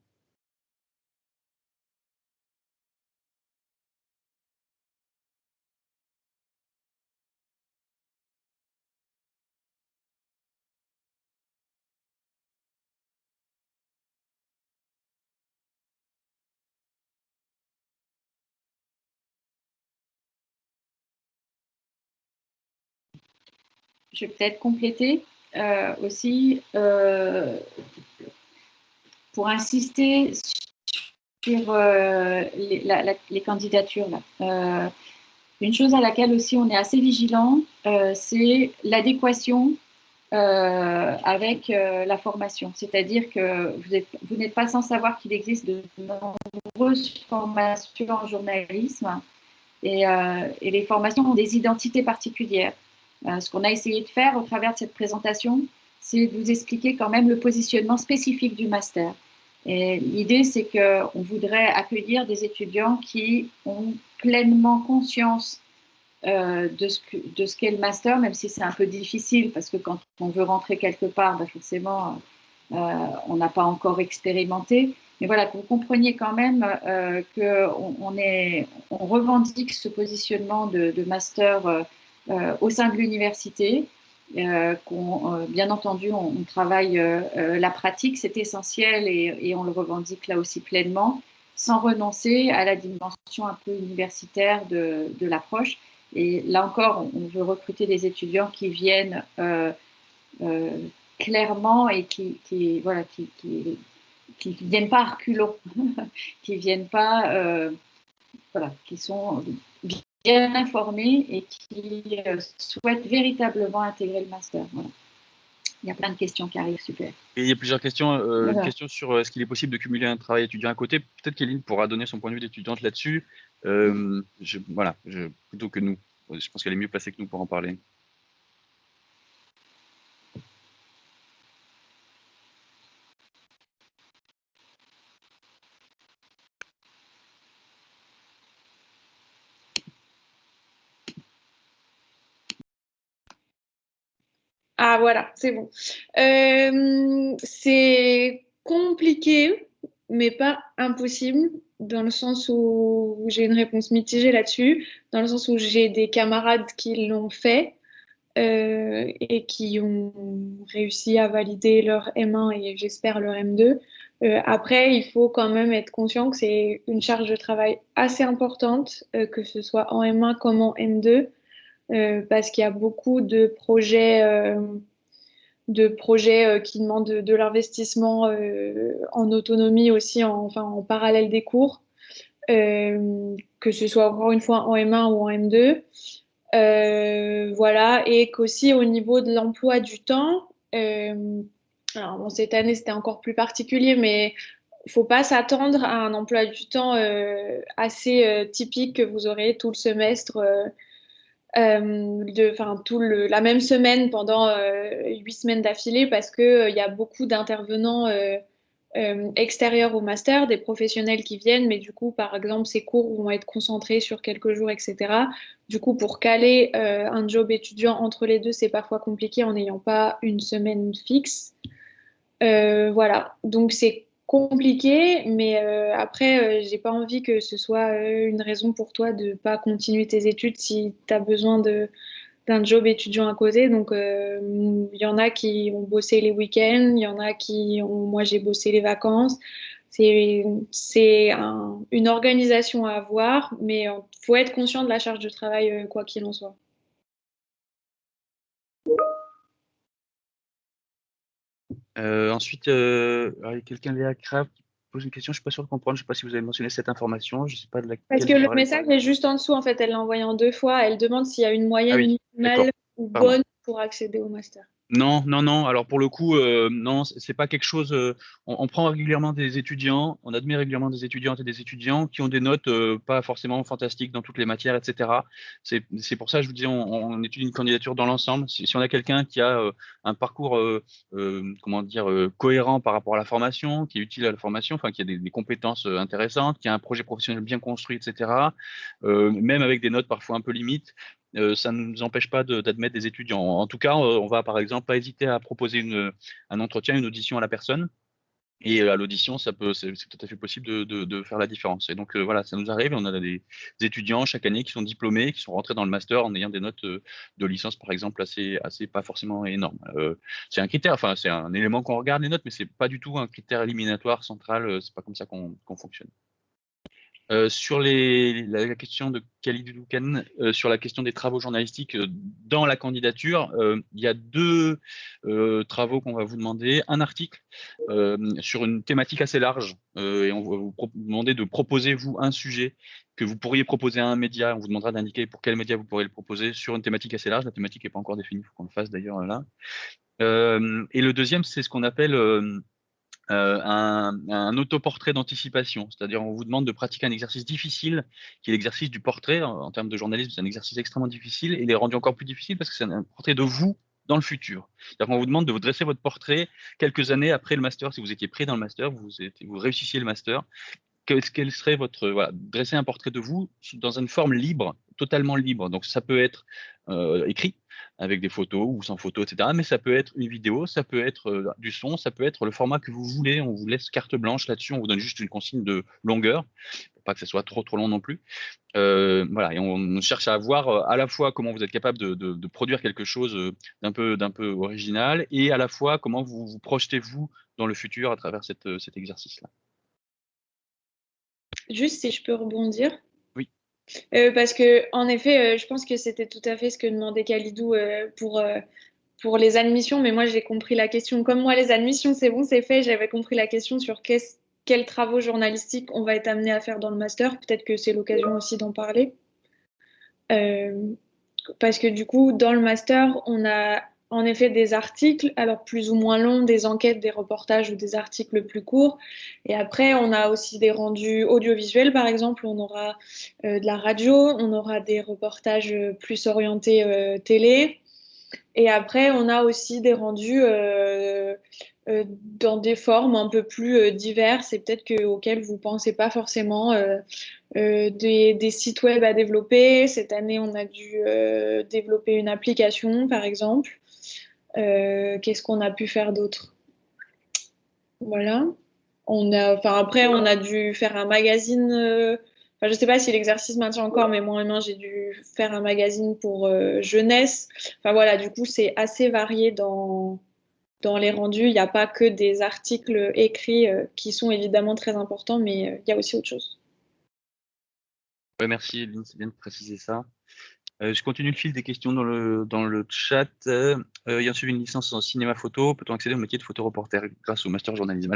Je vais peut-être compléter aussi pour insister sur les candidatures. Là. Une chose à laquelle aussi on est assez vigilant, c'est l'adéquation avec la formation. C'est-à-dire que vous n'êtes pas sans savoir qu'il existe de nombreuses formations en journalisme et les formations ont des identités particulières. Ce qu'on a essayé de faire au travers de cette présentation, c'est de vous expliquer quand même le positionnement spécifique du master. Et l'idée, c'est qu'on voudrait accueillir des étudiants qui ont pleinement conscience de ce qu'est le master, même si c'est un peu difficile, parce que quand on veut rentrer quelque part, ben forcément, on n'a pas encore expérimenté. Mais voilà, que vous compreniez quand même qu'on revendique ce positionnement de master au sein de l'université, bien entendu, on travaille la pratique, c'est essentiel et on le revendique là aussi pleinement, sans renoncer à la dimension un peu universitaire de l'approche. Et là encore, on veut recruter des étudiants qui viennent clairement et qui viennent pas à reculons, qui viennent pas, voilà, qui sont bien informés et qui souhaitent véritablement intégrer le master. Voilà. Il y a plein de questions qui arrivent, super. Et il y a plusieurs questions. Voilà. Une question sur est-ce qu'il est possible de cumuler un travail étudiant à côté? Peut-être qu'Éline pourra donner son point de vue d'étudiante là-dessus. Plutôt que nous. Je pense qu'elle est mieux placée que nous pour en parler. Ah voilà, c'est bon. C'est compliqué, mais pas impossible, dans le sens où j'ai une réponse mitigée là-dessus, dans le sens où j'ai des camarades qui l'ont fait et qui ont réussi à valider leur M1 et j'espère leur M2. Après, il faut quand même être conscient que c'est une charge de travail assez importante, que ce soit en M1 comme en M2, parce qu'il y a beaucoup de projets de projets qui demandent de l'investissement en autonomie aussi, en parallèle des cours, que ce soit encore une fois en M1 ou en M2. Voilà, et qu'aussi au niveau de l'emploi du temps, alors bon, cette année c'était encore plus particulier, mais il faut pas s'attendre à un emploi du temps assez typique que vous aurez tout le semestre, la même semaine pendant 8 semaines d'affilée, parce que il y a beaucoup d'intervenants extérieurs au master, des professionnels qui viennent, mais du coup, par exemple, ces cours vont être concentrés sur quelques jours, etc. Du coup, pour caler un job étudiant entre les deux, c'est parfois compliqué en n'ayant pas une semaine fixe. Voilà, donc c'est compliqué, mais après, j'ai pas envie que ce soit une raison pour toi de pas continuer tes études si tu as besoin d'un job étudiant à côté. Donc, il y en a qui ont bossé les week-ends, il y en a qui ont, moi j'ai bossé les vacances. Une organisation à avoir, mais il faut être conscient de la charge de travail, quoi qu'il en soit. Ensuite, alors, il y a quelqu'un, Léa Crave, qui pose une question, je ne suis pas sûr de comprendre, je ne sais pas si vous avez mentionné cette information, je ne sais pas de Parce laquelle que vous le parlez. message est juste en dessous, en fait, elle l'a envoyé en 2 fois. Elle demande s'il y a une Ah moyenne oui, d'accord, minimale ou pardon. bonne pour accéder au master. Non, non, non. Alors pour le coup, non, c'est pas quelque chose. On prend régulièrement des étudiants, on admet régulièrement des étudiantes et des étudiants qui ont des notes pas forcément fantastiques dans toutes les matières, etc. C'est pour ça que je vous dis, on étudie une candidature dans l'ensemble. Si on a quelqu'un qui a un parcours, comment dire, cohérent par rapport à la formation, qui est utile à la formation, enfin qui a des compétences intéressantes, qui a un projet professionnel bien construit, etc. Même avec des notes parfois un peu limites. Ça ne nous empêche pas d'admettre des étudiants. En tout cas, on va par exemple pas hésiter à proposer un entretien, une audition à la personne. Et à l'audition, c'est tout à fait possible de faire la différence. Et donc voilà, ça nous arrive. On a des étudiants chaque année qui sont diplômés, qui sont rentrés dans le master en ayant des notes de licence, par exemple, assez pas forcément énormes. C'est un critère, enfin c'est un élément qu'on regarde les notes, mais c'est pas du tout un critère éliminatoire central. C'est pas comme ça qu'on fonctionne. Sur la question de Khalid Loukan, sur la question des travaux journalistiques dans la candidature, il y a deux travaux qu'on va vous demander. Un article sur une thématique assez large, et on va vous demander de proposer, vous, un sujet que vous pourriez proposer à un média. On vous demandera d'indiquer pour quel média vous pourriez le proposer sur une thématique assez large. La thématique n'est pas encore définie, il faut qu'on le fasse d'ailleurs là. Et le deuxième, c'est ce qu'on appelle un autoportrait d'anticipation, c'est-à-dire on vous demande de pratiquer un exercice difficile, qui est l'exercice du portrait. En termes de journalisme, c'est un exercice extrêmement difficile, et il est rendu encore plus difficile parce que c'est un portrait de vous dans le futur. C'est-à-dire qu'on vous demande de vous dresser votre portrait quelques années après le master. Si vous étiez pris dans le master, vous réussissiez le master, quel serait votre, voilà, dresser un portrait de vous dans une forme libre, totalement libre. Donc ça peut être écrit avec des photos ou sans photos, etc. Mais ça peut être une vidéo, ça peut être du son, ça peut être le format que vous voulez. On vous laisse carte blanche là-dessus. On vous donne juste une consigne de longueur, pour pas que ce soit trop long non plus. Voilà, et on cherche à voir à la fois comment vous êtes capable de produire quelque chose d'un peu original, et à la fois comment vous vous projetez vous dans le futur à travers cet exercice-là. Juste si je peux rebondir. Oui. Parce que, en effet, je pense que c'était tout à fait ce que demandait Khalidou pour les admissions, mais moi j'ai compris la question. Comme moi, les admissions, c'est bon, c'est fait, j'avais compris la question sur quels travaux journalistiques on va être amené à faire dans le master. Peut-être que c'est l'occasion aussi d'en parler. Parce que du coup, dans le master, on a en effet des articles, alors plus ou moins longs, des enquêtes, des reportages ou des articles plus courts. Et après, on a aussi des rendus audiovisuels, par exemple. On aura de la radio, on aura des reportages plus orientés télé. Et après, on a aussi des rendus dans des formes un peu plus diverses et peut-être auxquelles vous ne pensez pas forcément. Des sites web à développer. Cette année, on a dû développer une application, par exemple. Qu'est-ce qu'on a pu faire d'autre? Voilà. Après, on a dû faire un magazine. Je ne sais pas si l'exercice maintient encore, mais moi, j'ai dû faire un magazine pour jeunesse. Enfin voilà, du coup, c'est assez varié dans les rendus. Il n'y a pas que des articles écrits qui sont évidemment très importants, mais il y a aussi autre chose. Ouais, merci, Evelyne, c'est bien de préciser ça. Je continue le fil des questions dans le chat. Ayant suivi une licence en cinéma photo, peut-on accéder au métier de photoreporter grâce au master journalisme?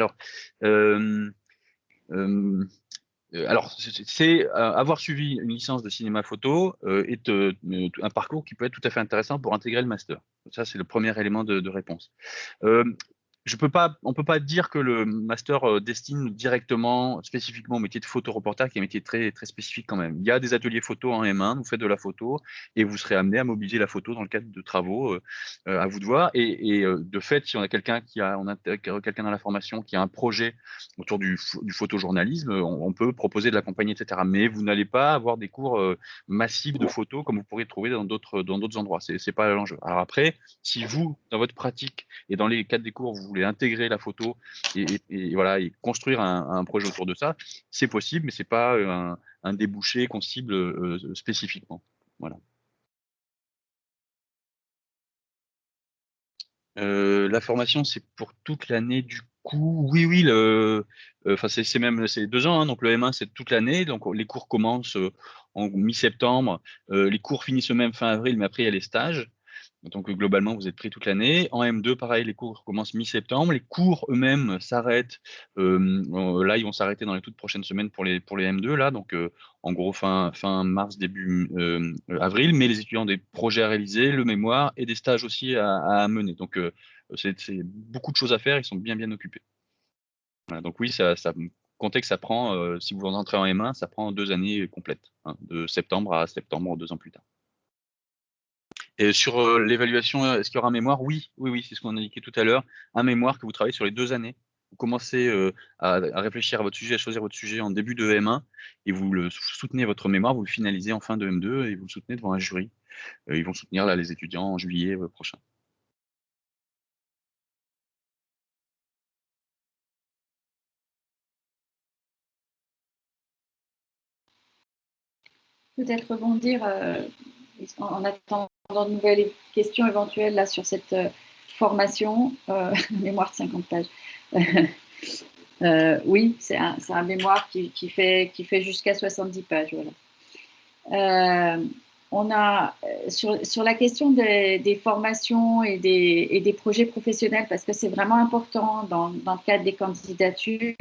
Alors, c'est avoir suivi une licence de cinéma photo est un parcours qui peut être tout à fait intéressant pour intégrer le master. Ça, c'est le premier élément de réponse. On peut pas dire que le master destine directement, spécifiquement au métier de photoreporter, qui est un métier très, très spécifique quand même. Il y a des ateliers photo en M1, vous faites de la photo et vous serez amené à mobiliser la photo dans le cadre de travaux, à vous de voir. Et de fait, si on a quelqu'un quelqu'un dans la formation qui a un projet autour du photojournalisme, on peut proposer de l'accompagner, etc. Mais vous n'allez pas avoir des cours massifs de photo comme vous pourriez trouver dans d'autres endroits. C'est pas l'enjeu. Alors après, si vous, dans votre pratique et dans les cadres des cours, vous voulez intégrer la photo voilà, et construire un projet autour de ça, c'est possible, mais c'est pas un débouché qu'on cible spécifiquement. Voilà. La formation, c'est pour toute l'année du coup. Oui, oui, enfin c'est 2 ans, hein, donc le M1 c'est toute l'année, donc les cours commencent en mi-septembre, les cours finissent eux-mêmes fin avril, mais après il y a les stages. Donc globalement, vous êtes pris toute l'année. En M2, pareil, les cours commencent mi-septembre. Les cours eux-mêmes s'arrêtent. Là, ils vont s'arrêter dans les toutes prochaines semaines pour les M2. Là, donc en gros fin mars, début avril. Mais les étudiants ont des projets à réaliser, le mémoire et des stages aussi à mener. Donc c'est beaucoup de choses à faire. Ils sont bien occupés. Voilà, donc oui, comptez que ça prend, si vous entrez en M1, ça prend 2 années complètes, hein, de septembre à septembre, 2 ans plus tard. Et sur l'évaluation, est-ce qu'il y aura un mémoire? Oui, c'est ce qu'on a indiqué tout à l'heure. Un mémoire que vous travaillez sur les 2 années. Vous commencez à réfléchir à votre sujet, à choisir votre sujet en début de M1 et vous le soutenez votre mémoire, vous le finalisez en fin de M2 et vous le soutenez devant un jury. Ils vont soutenir là les étudiants en juillet prochain. Peut-être rebondir en attendant de nouvelles questions éventuelles là, sur cette formation, mémoire de 50 pages. Oui, c'est un mémoire qui fait jusqu'à 70 pages. Voilà. On a sur la question des formations et des projets professionnels, parce que c'est vraiment important dans le cadre des candidatures,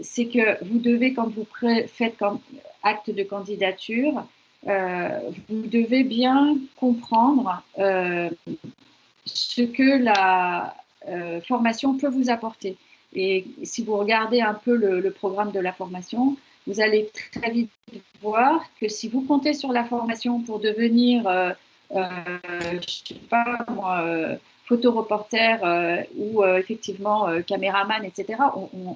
c'est que vous devez, quand vous faites acte de candidature, vous devez bien comprendre ce que la formation peut vous apporter. Et si vous regardez un peu le programme de la formation, vous allez très vite voir que si vous comptez sur la formation pour devenir, je ne sais pas moi, photoreporter ou effectivement caméraman, etc., vous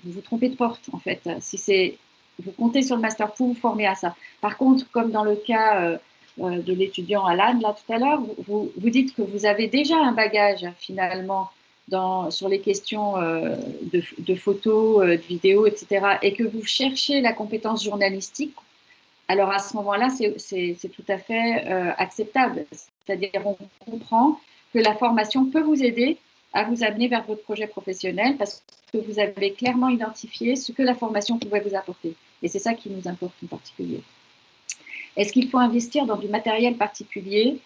vous trompez de porte en fait. Si vous comptez sur le master pour vous former à ça. Par contre, comme dans le cas de l'étudiant Alan, là tout à l'heure, vous dites que vous avez déjà un bagage finalement sur les questions de photos, de vidéos, etc., et que vous cherchez la compétence journalistique, alors à ce moment-là, c'est tout à fait acceptable. C'est-à-dire on comprend que la formation peut vous aider à vous amener vers votre projet professionnel parce que vous avez clairement identifié ce que la formation pouvait vous apporter. Et c'est ça qui nous importe en particulier. Est-ce qu'il faut investir dans du matériel particulier?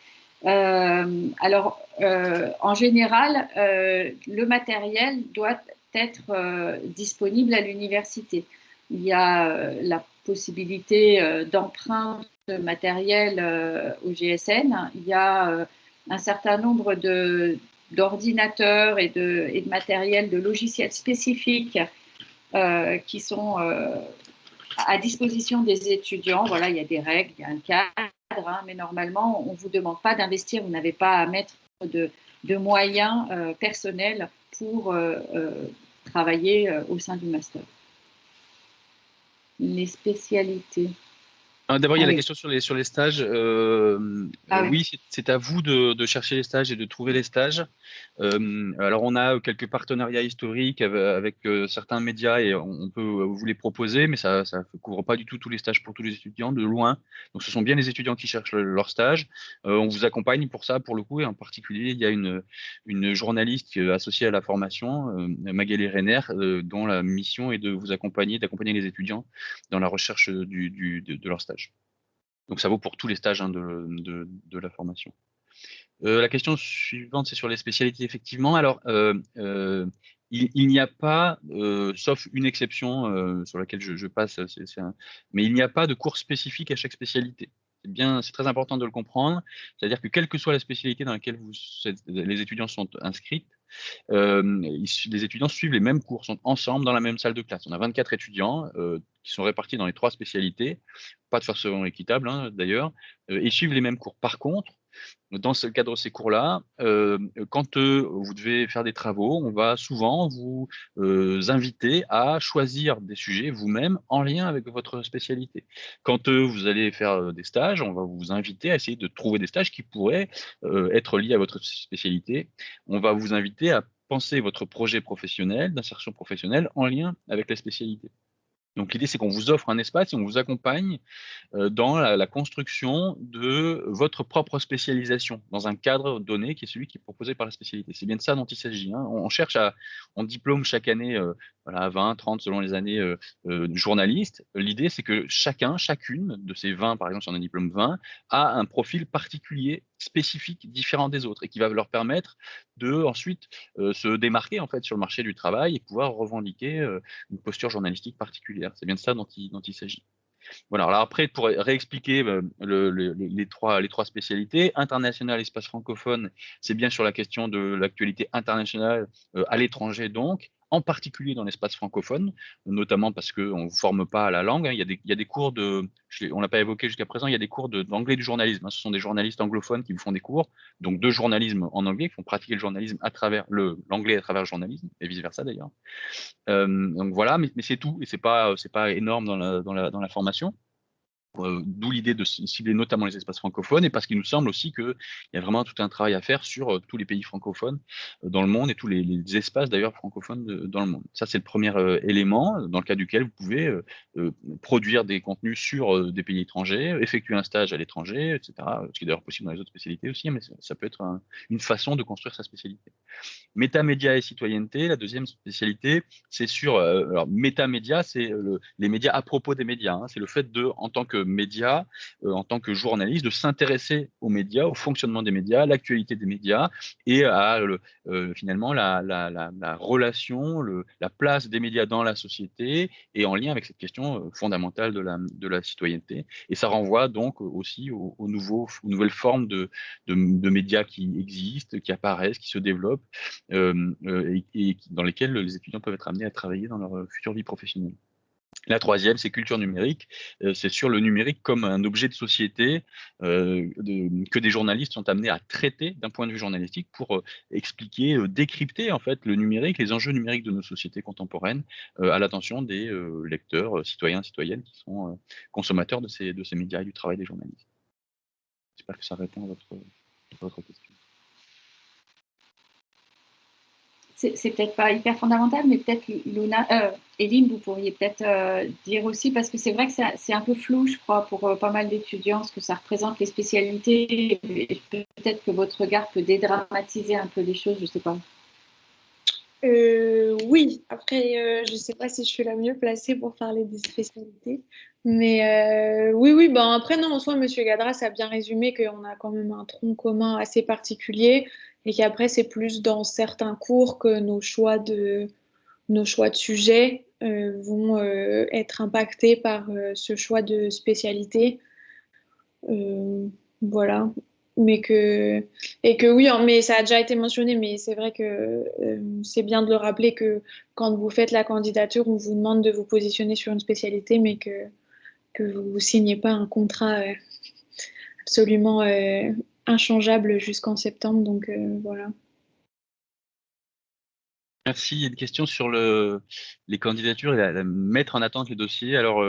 Alors, en général, le matériel doit être disponible à l'université. Il y a la possibilité d'emprunt de matériel au GSN. Il y a un certain nombre d'ordinateurs et de matériel, de logiciels spécifiques qui sont à disposition des étudiants. Voilà, il y a des règles, il y a un cadre, hein, mais normalement, on ne vous demande pas d'investir, vous n'avez pas à mettre de moyens personnels pour travailler au sein du master. Les spécialités. D'abord, il y a la question sur les stages. Oui, c'est à vous de chercher les stages et de trouver les stages. Alors, on a quelques partenariats historiques avec certains médias et on peut vous les proposer, mais ça ne couvre pas du tout tous les stages pour tous les étudiants, de loin. Donc, ce sont bien les étudiants qui cherchent leur stage. On vous accompagne pour ça, pour le coup, et en particulier, il y a une journaliste associée à la formation, Magali Renner, dont la mission est de vous accompagner, d'accompagner les étudiants dans la recherche de leur stage. Donc ça vaut pour tous les stages, hein, de la formation. La question suivante, c'est sur les spécialités, effectivement. Alors, il n'y a pas, sauf une exception sur laquelle je passe, mais il n'y a pas de cours spécifique à chaque spécialité. C'est très important de le comprendre. C'est-à-dire que quelle que soit la spécialité dans laquelle les étudiants sont inscrits, les étudiants suivent les mêmes cours, sont ensemble dans la même salle de classe. On a 24 étudiants qui sont répartis dans les 3 spécialités, pas de façon équitable, hein, d'ailleurs, et suivent les mêmes cours. Par contre, dans le cadre de ces cours-là, quand vous devez faire des travaux, on va souvent vous inviter à choisir des sujets vous-même en lien avec votre spécialité. Quand vous allez faire des stages, on va vous inviter à essayer de trouver des stages qui pourraient être liés à votre spécialité. On va vous inviter à penser votre projet professionnel, d'insertion professionnelle, en lien avec la spécialité. Donc l'idée, c'est qu'on vous offre un espace et on vous accompagne dans la construction de votre propre spécialisation, dans un cadre donné qui est celui qui est proposé par la spécialité. C'est bien de ça dont il s'agit, hein. On cherche on diplôme chaque année, voilà, 20, 30 selon les années journalistes. L'idée, c'est que chacune de ces 20, par exemple, sur un diplôme 20, a un profil particulier, spécifique, différent des autres, et qui va leur permettre de ensuite se démarquer en fait sur le marché du travail et pouvoir revendiquer une posture journalistique particulière. C'est bien de ça dont il s'agit. Voilà, alors après, pour réexpliquer les trois spécialités, international, espace francophone, c'est bien sur la question de l'actualité internationale à l'étranger donc, en particulier dans l'espace francophone, notamment parce qu'on ne vous forme pas à la langue, hein. Il y a des cours on ne l'a pas évoqué jusqu'à présent, il y a des cours d'anglais du journalisme, hein. Ce sont des journalistes anglophones qui vous font des cours, donc de journalisme en anglais, qui font pratiquer le journalisme à travers l'anglais à travers le journalisme, et vice-versa d'ailleurs. Donc voilà, mais c'est tout, et c'est pas énorme dans la formation. D'où l'idée de cibler notamment les espaces francophones, et parce qu'il nous semble aussi qu'il y a vraiment tout un travail à faire sur tous les pays francophones dans le monde et tous les espaces d'ailleurs francophones dans le monde. Ça, c'est le premier élément dans le cadre duquel vous pouvez produire des contenus sur des pays étrangers, effectuer un stage à l'étranger, etc. Ce qui est d'ailleurs possible dans les autres spécialités aussi, hein, mais ça peut être une façon de construire sa spécialité. Métamédia et citoyenneté, la deuxième spécialité, c'est sur alors métamédia, c'est les médias à propos des médias, hein. C'est le fait de, en tant que média, en tant que journaliste, de s'intéresser aux médias, au fonctionnement des médias, à l'actualité des médias et à finalement la relation, la place des médias dans la société et en lien avec cette question fondamentale de la citoyenneté. Et ça renvoie donc aussi aux nouvelles formes de médias qui existent, qui apparaissent, qui se développent et dans lesquels les étudiants peuvent être amenés à travailler dans leur future vie professionnelle. La troisième, c'est culture numérique. C'est sur le numérique comme un objet de société que des journalistes sont amenés à traiter d'un point de vue journalistique pour expliquer, décrypter en fait le numérique, les enjeux numériques de nos sociétés contemporaines à l'attention des lecteurs, citoyens, citoyennes qui sont consommateurs de ces médias et du travail des journalistes. J'espère que ça répond à votre question. C'est peut-être pas hyper fondamental, mais peut-être Eline, vous pourriez peut-être dire aussi, parce que c'est vrai que c'est un peu flou, je crois, pour pas mal d'étudiants, ce que ça représente les spécialités. Peut-être que votre regard peut dédramatiser un peu les choses, je ne sais pas. Oui, après, je ne sais pas si je suis la mieux placée pour parler des spécialités. Mais oui, ben après, non, en soi, M. Gadras a bien résumé qu'on a quand même un tronc commun assez particulier et qu'après, c'est plus dans certains cours que nos choix de sujets vont être impactés par ce choix de spécialité. Voilà. Et que oui, mais ça a déjà été mentionné, mais c'est vrai que c'est bien de le rappeler que quand vous faites la candidature, on vous demande de vous positionner sur une spécialité, mais que vous ne signez pas un contrat absolument inchangeable jusqu'en septembre. Donc voilà. Merci. Il y a une question sur les candidatures et mettre en attente les dossiers. Alors,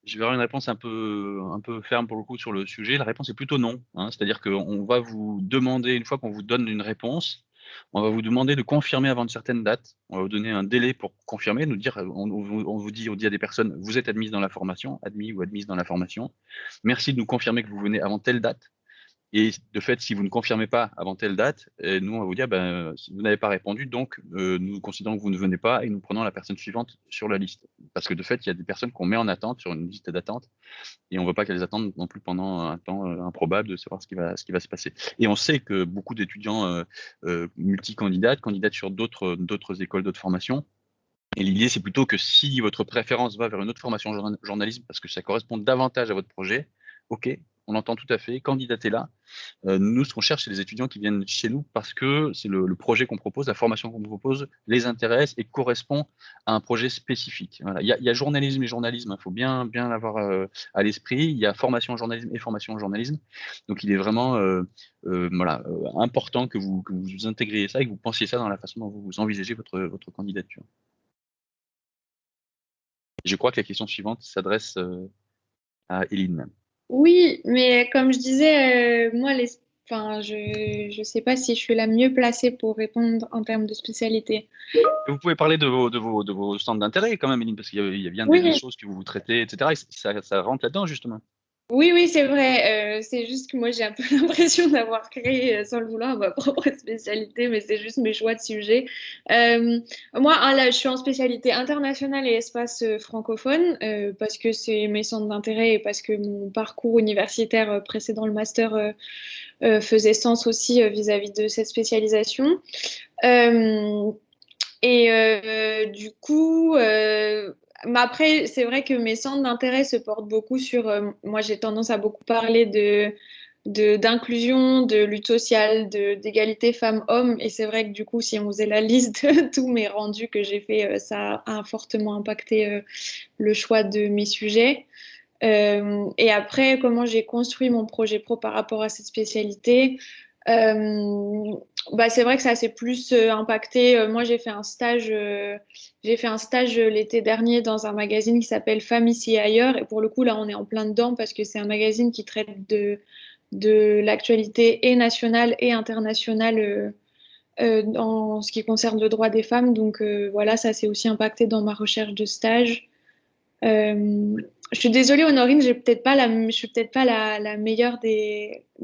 je vais avoir une réponse un peu ferme pour le coup sur le sujet. La réponse est plutôt non, hein. C'est-à-dire qu'on va vous demander, une fois qu'on vous donne une réponse, on va vous demander de confirmer avant une certaine date. On va vous donner un délai pour confirmer, nous dire, on vous dit à des personnes, vous êtes admis dans la formation, admis ou admise dans la formation. Merci de nous confirmer que vous venez avant telle date. Et de fait, si vous ne confirmez pas avant telle date, nous, on va vous dire, ben, si vous n'avez pas répondu, donc nous considérons que vous ne venez pas et nous prenons la personne suivante sur la liste. Parce que de fait, il y a des personnes qu'on met en attente sur une liste d'attente et on ne veut pas qu'elles attendent non plus pendant un temps improbable de savoir ce qui va se passer. Et on sait que beaucoup d'étudiants multicandidates candidatent sur d'autres écoles, d'autres formations. Et l'idée, c'est plutôt que si votre préférence va vers une autre formation journalisme parce que ça correspond davantage à votre projet, ok, on entend tout à fait, candidatez-là. Nous, ce qu'on cherche, c'est les étudiants qui viennent chez nous parce que c'est le projet qu'on propose, la formation qu'on propose les intéresse et correspond à un projet spécifique. Voilà. Il y a journalisme et journalisme, il faut bien l'avoir à l'esprit. Il y a formation en journalisme et formation en journalisme. Donc, il est vraiment important que vous intégriez ça et que vous pensiez ça dans la façon dont vous envisagez votre candidature. Je crois que la question suivante s'adresse à Eline. Oui, mais comme je disais, moi, enfin, je ne sais pas si je suis la mieux placée pour répondre en termes de spécialité. Vous pouvez parler de vos centres d'intérêt quand même, Eline, parce qu'il y a bien des Oui, choses que vous traitez, etc. Et ça rentre là-dedans, justement. oui, c'est vrai. C'est juste que moi, j'ai un peu l'impression d'avoir créé, sans le vouloir, ma propre spécialité, mais c'est juste mes choix de sujet. Moi, là, je suis en spécialité internationale et espace francophone, parce que c'est mes centres d'intérêt et parce que mon parcours universitaire précédent le master faisait sens aussi vis-à-vis de cette spécialisation. Euh, du coup, mais après, c'est vrai que mes centres d'intérêt se portent beaucoup sur. Moi, j'ai tendance à beaucoup parler d'inclusion, de lutte sociale, d'égalité femmes-hommes. Et c'est vrai que du coup, si on faisait la liste de tous mes rendus que j'ai fait, ça a fortement impacté le choix de mes sujets. Et après, comment j'ai construit mon projet pro par rapport à cette spécialité, bah, c'est vrai que ça s'est plus impacté. Moi, j'ai fait un stage l'été dernier dans un magazine qui s'appelle Femmes ici et ailleurs. Et pour le coup, là, on est en plein dedans parce que c'est un magazine qui traite de l'actualité et nationale et internationale en ce qui concerne le droit des femmes. Donc voilà, ça s'est aussi impacté dans ma recherche de stage. Euh, je suis désolée, Honorine, je suis peut-être pas la meilleure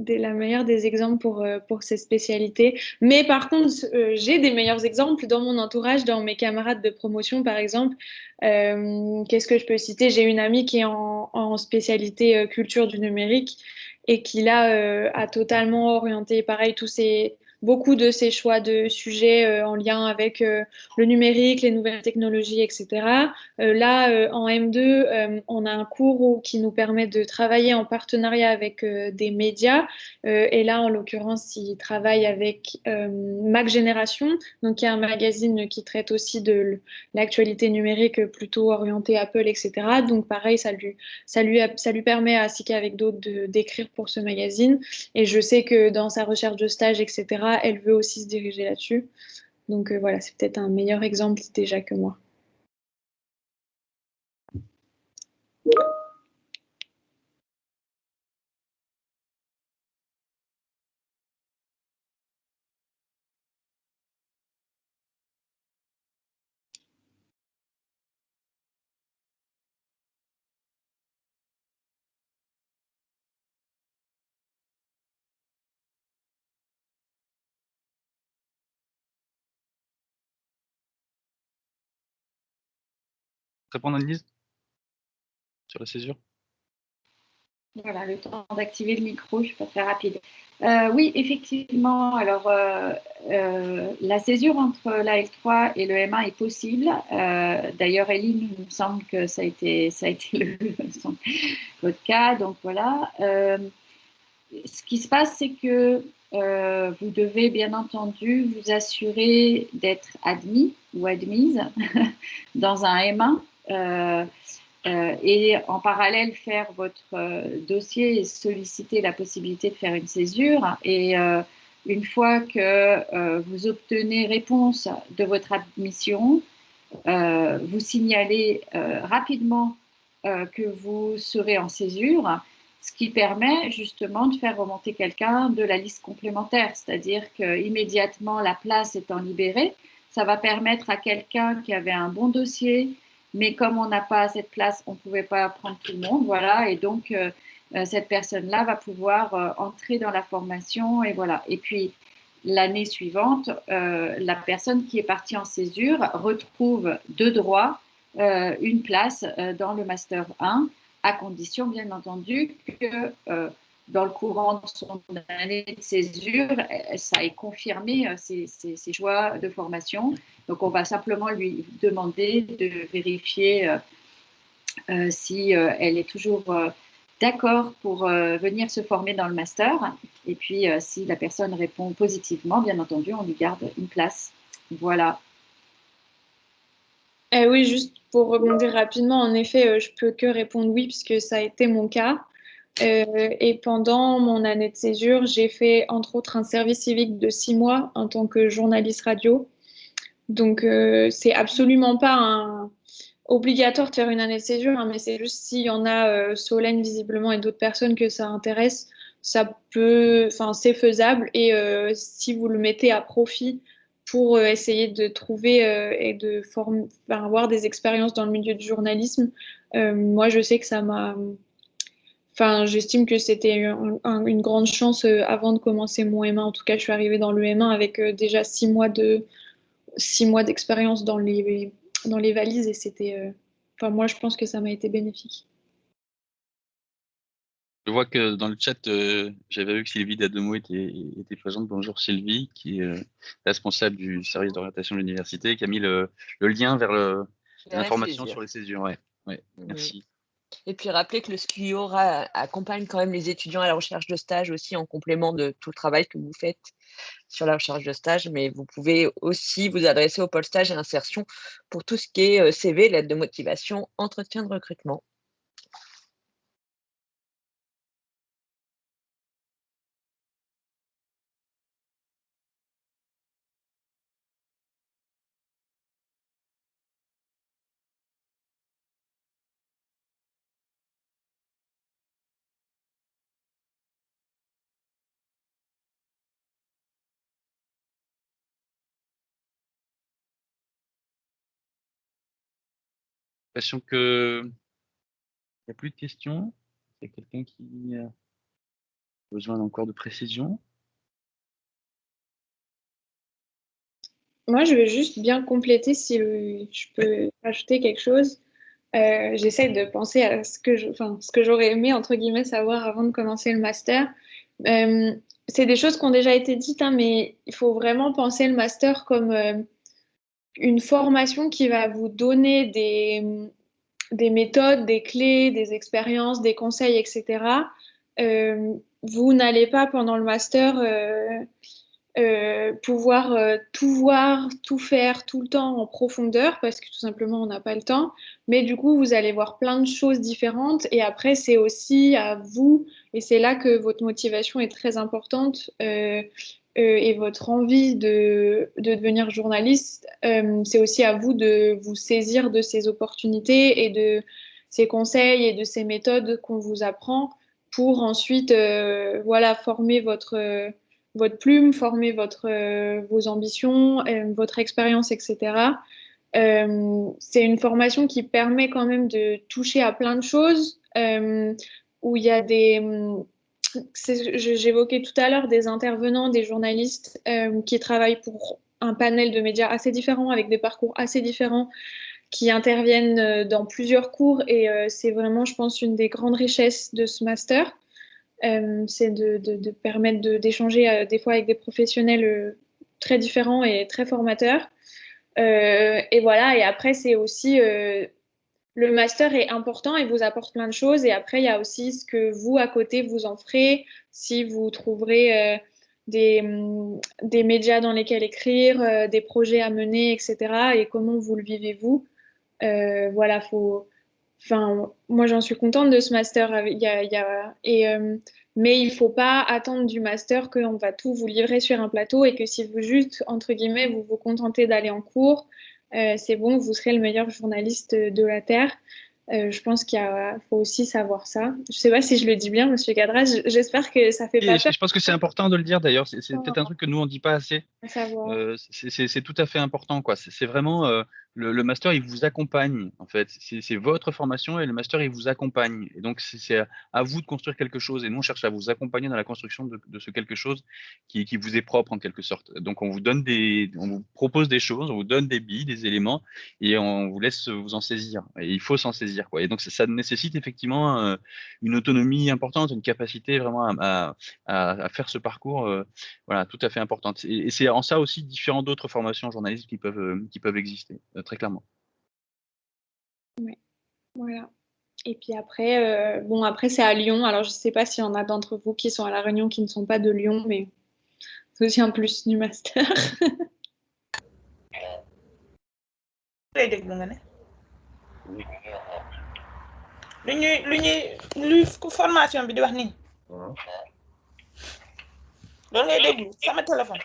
la meilleure des exemples pour ces spécialités. Mais par contre, j'ai des meilleurs exemples dans mon entourage, dans mes camarades de promotion, par exemple. Qu'est-ce que je peux citer? J'ai une amie qui est en spécialité culture du numérique et qui là a totalement orienté, pareil, beaucoup de ses choix de sujets en lien avec le numérique, les nouvelles technologies, etc. Là, en M2, on a un cours qui nous permet de travailler en partenariat avec des médias. Et là, en l'occurrence, il travaille avec Mac Génération, donc il y a un magazine qui traite aussi de l'actualité numérique plutôt orientée Apple, etc. Donc pareil, ça lui permet à Sika avec d'autres d'écrire pour ce magazine. Et je sais que dans sa recherche de stage, etc., elle veut aussi se diriger là-dessus. Donc voilà, c'est peut-être un meilleur exemple déjà que moi. Répondre à Annelise sur la césure? Voilà, le temps d'activer le micro, je suis pas très rapide. Oui, effectivement. Alors, la césure entre la L3 et le M1 est possible. D'ailleurs, Eline, il me semble que ça a été votre cas. Donc voilà. Ce qui se passe, c'est que vous devez bien entendu vous assurer d'être admis ou admise dans un M1. Et en parallèle faire votre dossier et solliciter la possibilité de faire une césure. Et une fois que vous obtenez réponse de votre admission, vous signalez rapidement que vous serez en césure, ce qui permet justement de faire remonter quelqu'un de la liste complémentaire, c'est-à-dire qu'immédiatement la place étant libérée, ça va permettre à quelqu'un qui avait un bon dossier, mais comme on n'a pas cette place, on ne pouvait pas prendre tout le monde, voilà, et donc cette personne-là va pouvoir entrer dans la formation et voilà. Et puis, l'année suivante, la personne qui est partie en césure retrouve de droit une place dans le Master 1, à condition, bien entendu, que dans le courant de son année de césure, ça ait confirmé ses choix de formation. Donc, on va simplement lui demander de vérifier si elle est toujours d'accord pour venir se former dans le master. Et puis, si la personne répond positivement, bien entendu, on lui garde une place. Voilà. Oui, juste pour rebondir rapidement, en effet, je peux que répondre oui, puisque ça a été mon cas. Et pendant mon année de césure, j'ai fait entre autres un service civique de 6 mois en tant que journaliste radio. Donc, c'est absolument pas obligatoire de faire une année de césure, hein, mais c'est juste s'il y en a, Solène visiblement et d'autres personnes que ça intéresse, c'est faisable. Et si vous le mettez à profit pour essayer de trouver et avoir des expériences dans le milieu du journalisme, moi je sais que j'estime que c'était une grande chance avant de commencer mon M1. En tout cas, je suis arrivée dans le M1 avec déjà 6 mois d'expérience dans les valises et moi, je pense que ça m'a été bénéfique. Je vois que dans le chat, j'avais vu que Sylvie Dademo était présente. Bonjour Sylvie, qui est responsable du service d'orientation de l'université, qui a mis le lien vers l'information sur les césures. Ouais, merci. Et puis rappeler que le Sklio accompagne quand même les étudiants à la recherche de stage aussi en complément de tout le travail que vous faites sur la recherche de stage, mais vous pouvez aussi vous adresser au pôle stage et insertion pour tout ce qui est CV, lettre de motivation, entretien de recrutement. J'ai l'impression qu'il n'y a plus de questions. Il y a quelqu'un qui a besoin encore de précision. Moi, je vais juste bien compléter si je peux ajouter quelque chose. J'essaie de penser à ce que j'aurais aimé, entre guillemets, savoir avant de commencer le master. Euh, c'est des choses qui ont déjà été dites, hein, mais il faut vraiment penser le master comme une formation qui va vous donner des méthodes, des clés, des expériences, des conseils, etc. Vous n'allez pas pendant le master pouvoir tout voir, tout faire tout le temps en profondeur parce que tout simplement on n'a pas le temps. Mais du coup, vous allez voir plein de choses différentes et après, c'est aussi à vous, et c'est là que votre motivation est très importante et votre envie de devenir journaliste, c'est aussi à vous de vous saisir de ces opportunités et de ces conseils et de ces méthodes qu'on vous apprend pour ensuite former votre plume, former vos ambitions, votre expérience, etc. C'est une formation qui permet quand même de toucher à plein de choses, où il y a j'évoquais tout à l'heure des intervenants, des journalistes qui travaillent pour un panel de médias assez différents, avec des parcours assez différents, qui interviennent dans plusieurs cours, et c'est vraiment, je pense, une des grandes richesses de ce master. C'est de permettre d'échanger des fois avec des professionnels très différents et très formateurs. Et voilà, et après, c'est aussi le master est important et vous apporte plein de choses. Et après, il y a aussi ce que vous, à côté, vous en ferez, si vous trouverez des médias dans lesquels écrire, des projets à mener, etc. Et comment vous le vivez vous. Voilà, moi, j'en suis contente de ce master. Mais il ne faut pas attendre du master qu'on va tout vous livrer sur un plateau et que si vous juste, entre guillemets, vous vous contentez d'aller en cours, c'est bon, vous serez le meilleur journaliste de la Terre. Je pense faut aussi savoir ça. Je ne sais pas si je le dis bien, Monsieur Cadras. J'espère que ça fait pas peur. Je pense que c'est important de le dire d'ailleurs. C'est peut-être un truc que nous on dit pas assez. Savoir. C'est tout à fait important, quoi. C'est vraiment le master, il vous accompagne, en fait. C'est votre formation et le master, il vous accompagne. Et donc, c'est à vous de construire quelque chose. Et nous, on cherche à vous accompagner dans la construction de ce quelque chose qui vous est propre, en quelque sorte. Donc, on vous propose des choses, on vous donne des billes, des éléments, et on vous laisse vous en saisir. Et il faut s'en saisir, quoi. Et donc, ça nécessite effectivement une autonomie importante, une capacité vraiment à faire ce parcours, voilà, tout à fait importante. Et c'est en ça aussi différent d'autres formations journalistes qui peuvent exister, très clairement. Voilà. Et puis après, bon, après c'est à Lyon. Alors je sais pas s'il y en a d'entre vous qui sont à La Réunion qui ne sont pas de Lyon, mais c'est aussi un plus du master. lay déglu nga ne lu formation bi di wax nii loolu ngay déglu sama téléphone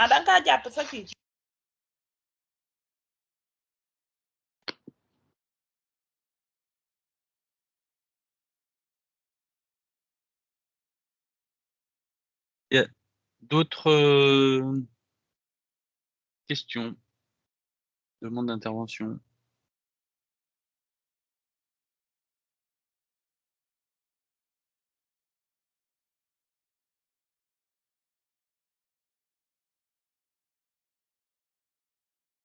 ah danga kaa jàpp sa kii Il y a d'autres questions, demandes d'intervention?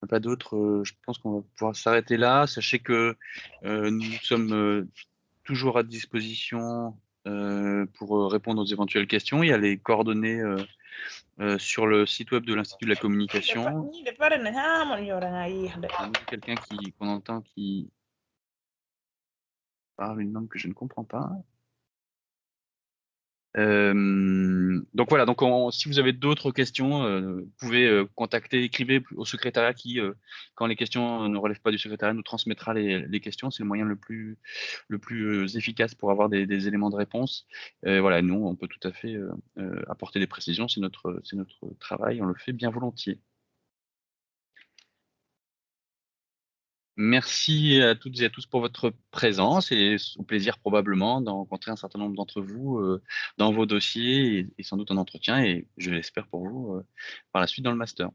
Pas d'autres, je pense qu'on va pouvoir s'arrêter là. Sachez que nous sommes toujours à disposition pour répondre aux éventuelles questions. Il y a les coordonnées sur le site web de l'Institut de la Communication. ñii de pare nañ man yow da ngaa yéex de À nouveau quelqu'un qu'on entend qui parle une langue que je ne comprends pas. Donc voilà, donc si vous avez d'autres questions, vous pouvez contacter, écrivez au secrétariat qui, quand les questions ne relèvent pas du secrétariat, nous transmettra les questions. C'est le moyen le plus efficace pour avoir des éléments de réponse. Voilà, nous, on peut tout à fait apporter des précisions. C'est notre travail, on le fait bien volontiers. Merci à toutes et à tous pour votre présence et au plaisir probablement d'en rencontrer un certain nombre d'entre vous dans vos dossiers et sans doute en entretien et je l'espère pour vous par la suite dans le master.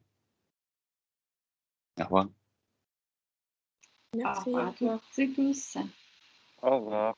Au revoir. Merci. Au revoir à toutes et tous. Au revoir.